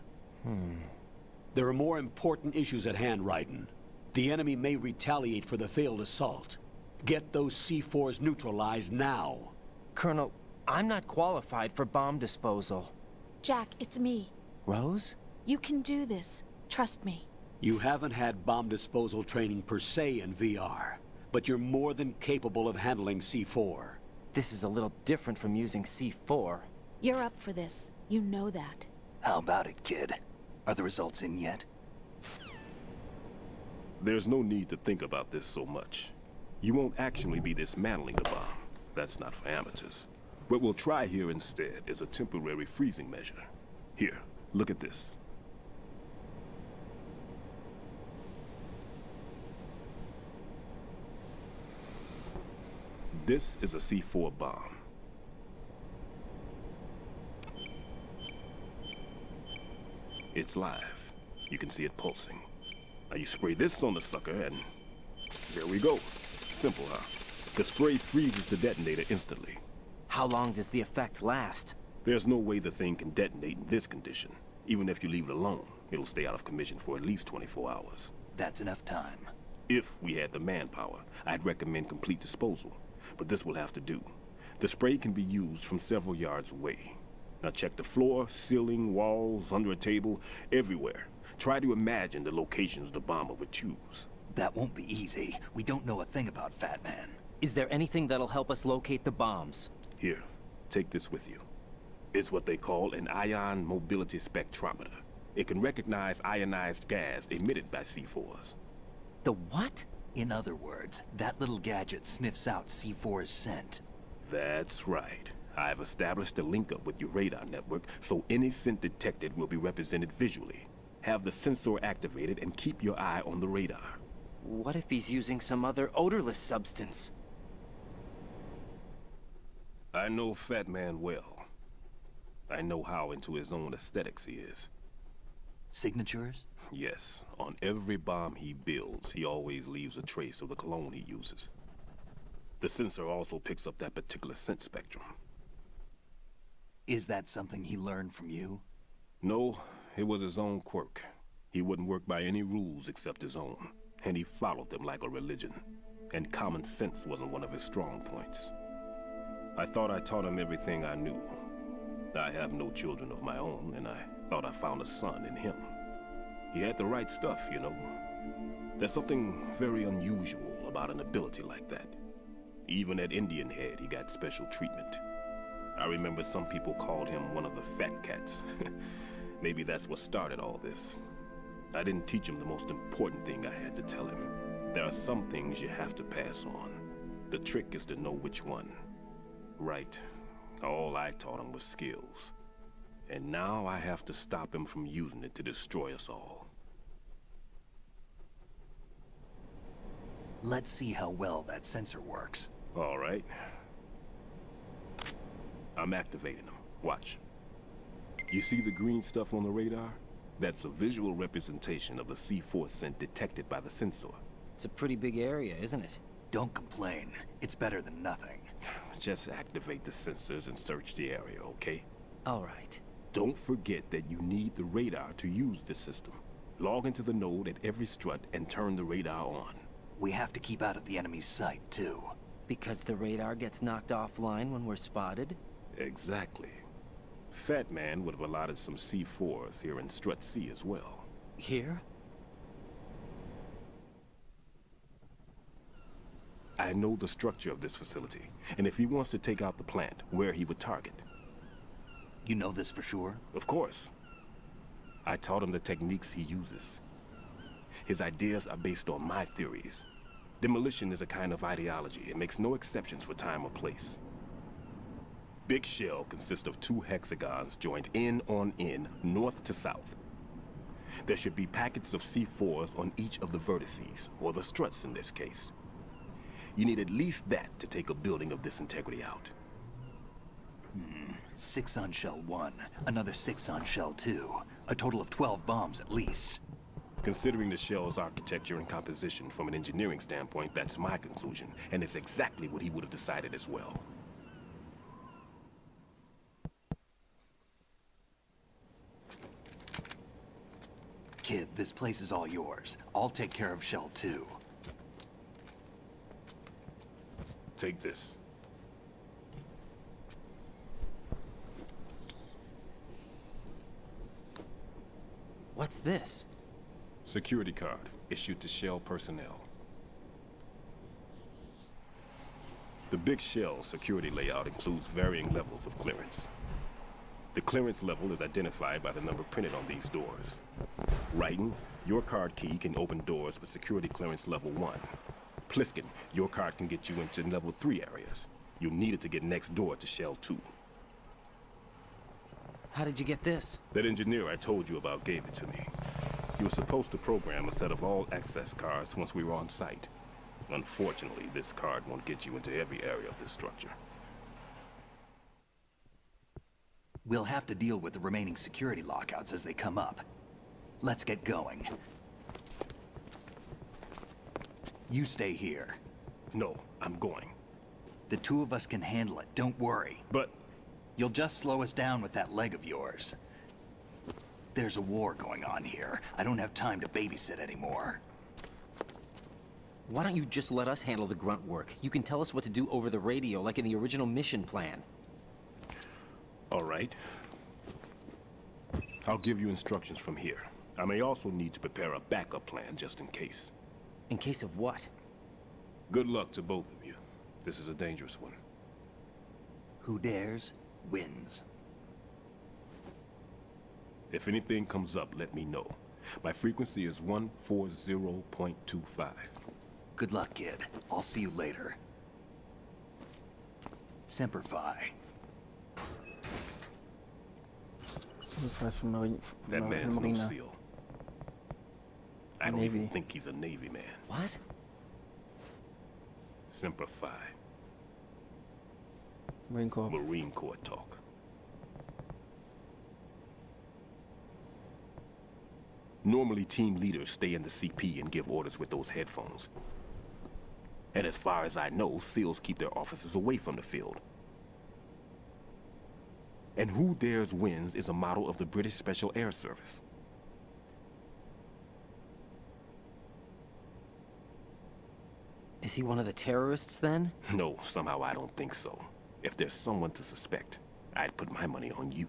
There are more important issues at hand, Raiden. The enemy may retaliate for the failed assault. Get those C4s neutralized now. Colonel, I'm not qualified for bomb disposal. Jack, it's me. Rose? You can do this. Trust me. You haven't had bomb disposal training per se in VR, but you're more than capable of handling C4. This is a little different from using C4. You're up for this. You know that. How about it, kid? Are the results in yet? There's no need to think about this so much. You won't actually be dismantling the bomb. That's not for amateurs. What we'll try here instead is a temporary freezing measure. Here, look at this. This is a C4 bomb. It's live. You can see it pulsing. Now you spray this on the sucker and there we go. Simple, huh? The spray freezes the detonator instantly. How long does the effect last? There's no way the thing can detonate in this condition. Even if you leave it alone, it'll stay out of commission for at least 24 hours. That's enough time. If we had the manpower, I'd recommend complete disposal. But this will have to do. The spray can be used from several yards away. Now check the floor, ceiling, walls, under a table, everywhere. Try to imagine the locations the bomber would choose. That won't be easy. We don't know a thing about Fat Man. Is there anything that'll help us locate the bombs? Here, take this with you. It's what they call an ion mobility spectrometer. It can recognize ionized gas emitted by C4s. The what? In other words, that little gadget sniffs out C4's scent. That's right. I've established a link up with your radar network, so any scent detected will be represented visually. Have the sensor activated and keep your eye on the radar. What if he's using some other odorless substance? I know Fat Man well. I know how into his own aesthetics he is. Signatures? Yes. On every bomb he builds, he always leaves a trace of the cologne he uses. The sensor also picks up that particular scent spectrum. Is that something he learned from you? No, it was his own quirk. He wouldn't work by any rules except his own, and he followed them like a religion. And common sense wasn't one of his strong points. I thought I taught him everything I knew. I have no children of my own, and I thought I found a son in him. He had the right stuff, you know. There's something very unusual about an ability like that. Even at Indian Head, he got special treatment. I remember some people called him one of the fat cats. Maybe that's what started all this. I didn't teach him the most important thing I had to tell him. There are some things you have to pass on. The trick is to know which one. Right. All I taught him was skills. And now I have to stop him from using it to destroy us all. Let's see how well that sensor works. All right. I'm activating them. Watch. You see the green stuff on the radar? That's a visual representation of the C4 scent detected by the sensor. It's a pretty big area, isn't it? Don't complain. It's better than nothing. just activate the sensors and search the area, okay? All right. Don't forget that you need the radar to use this system. Log into the node at every strut and turn the radar on. We have to keep out of the enemy's sight, too. Because the radar gets knocked offline when we're spotted? Exactly. Fat Man would have allotted some C4s here in Strut C as well. Here? I know the structure of this facility, and if he wants to take out the plant, where he would target. You know this for sure? Of course. I taught him the techniques he uses. His ideas are based on my theories. Demolition is a kind of ideology. It makes no exceptions for time or place. Big Shell consists of 2 hexagons joined end on end, north to south. There should be packets of C4s on each of the vertices, or the struts in this case. You need at least that to take a building of this integrity out. 6 on Shell 1, another 6 on Shell 2. A total of 12 bombs at least. Considering the shell's architecture and composition from an engineering standpoint, that's my conclusion, and it's exactly what he would have decided as well. Kid, this place is all yours. I'll take care of Shell 2. Take this. What's this? Security card, issued to Shell personnel. The Big Shell security layout includes varying levels of clearance. The clearance level is identified by the number printed on these doors. Writing, your card key can open doors with security clearance level 1. Pliskin, your card can get you into level 3 areas. You'll need it to get next door to Shell 2. How did you get this? That engineer I told you about gave it to me. He was supposed to program a set of all access cards once we were on site. Unfortunately, this card won't get you into every area of this structure. We'll have to deal with the remaining security lockouts as they come up. Let's get going. You stay here. No, I'm going. The 2 of us can handle it, don't worry. But... You'll just slow us down with that leg of yours. There's a war going on here. I don't have time to babysit anymore. Why don't you just let us handle the grunt work? You can tell us what to do over the radio, like in the original mission plan. All right. I'll give you instructions from here. I may also need to prepare a backup plan just in case. In case of what? Good luck to both of you. This is a dangerous one. Who dares, wins. If anything comes up, let me know. My frequency is 140.25. Good luck, kid. I'll see you later. Semper Fi. That man's no SEAL. I don't Navy. even think he's a Navy man. What? Semper Fi. Marine Corps. Marine Corps talk. Normally, team leaders stay in the CP and give orders with those headphones. And as far as I know, SEALs keep their officers away from the field. And Who Dares Wins is a model of the British Special Air Service. Is he one of the terrorists, then? No, somehow I don't think so. If there's someone to suspect, I'd put my money on you.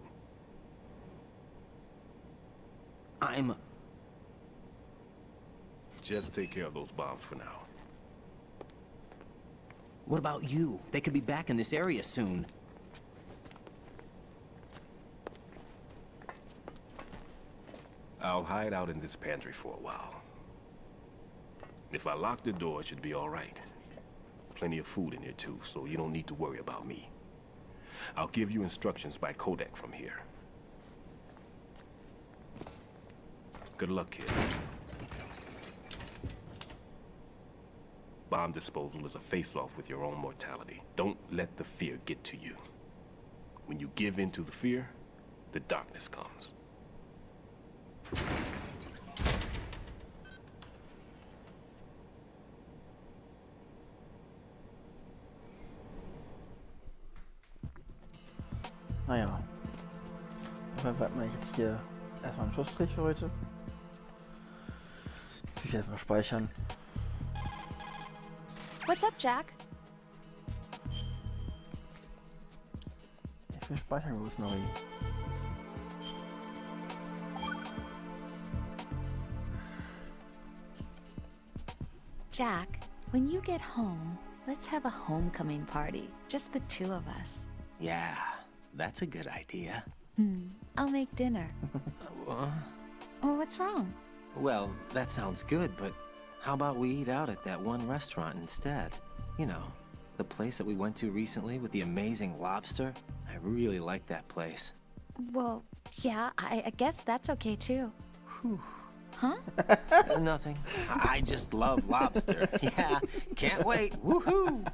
Just take care of those bombs for now. What about you? They could be back in this area soon. I'll hide out in this pantry for a while. If I lock the door, it should be all right. Plenty of food in here too, so you don't need to worry about me. I'll give you instructions by codec from here. Good luck, kid. Bomb disposal is a face-off with your own mortality. Don't let the fear get to you. When you give in to the fear, the darkness comes. Naja. Dann warten wir jetzt hier erstmal einen Schlussstrich für heute. Ich werde mal speichern. What's up, Jack? Ich will speichern, Rosemary. Jack, when you get home, let's have a homecoming party. Just the two of us. Yeah, that's a good idea. I'll make dinner. Oh, what's wrong? Well, that sounds good, but how about we eat out at that one restaurant instead? You know, the place that we went to recently with the amazing lobster? I really like that place. Well, yeah, I guess that's okay too. Huh? Nothing. I just love lobster. Yeah, can't wait. Woohoo!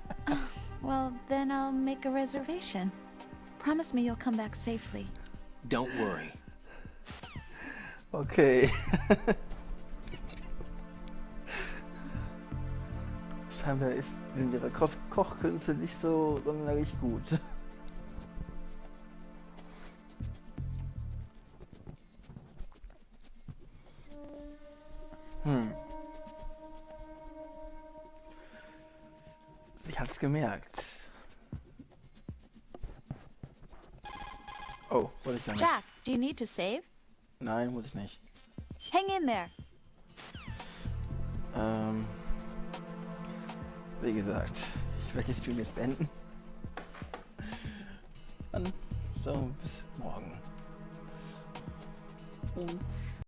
Well, then I'll make a reservation. Promise me you'll come back safely. Don't worry. Okay. Scheinbar sind ihre Kochkünste nicht so sonderlich gut. Ich hab's gemerkt. Oh, wollte ich gar nicht. Jack, do you need to save? Nein, muss ich nicht. Hang in there. Wie gesagt, ich werde den Stream jetzt beenden. Dann so, bis morgen. Und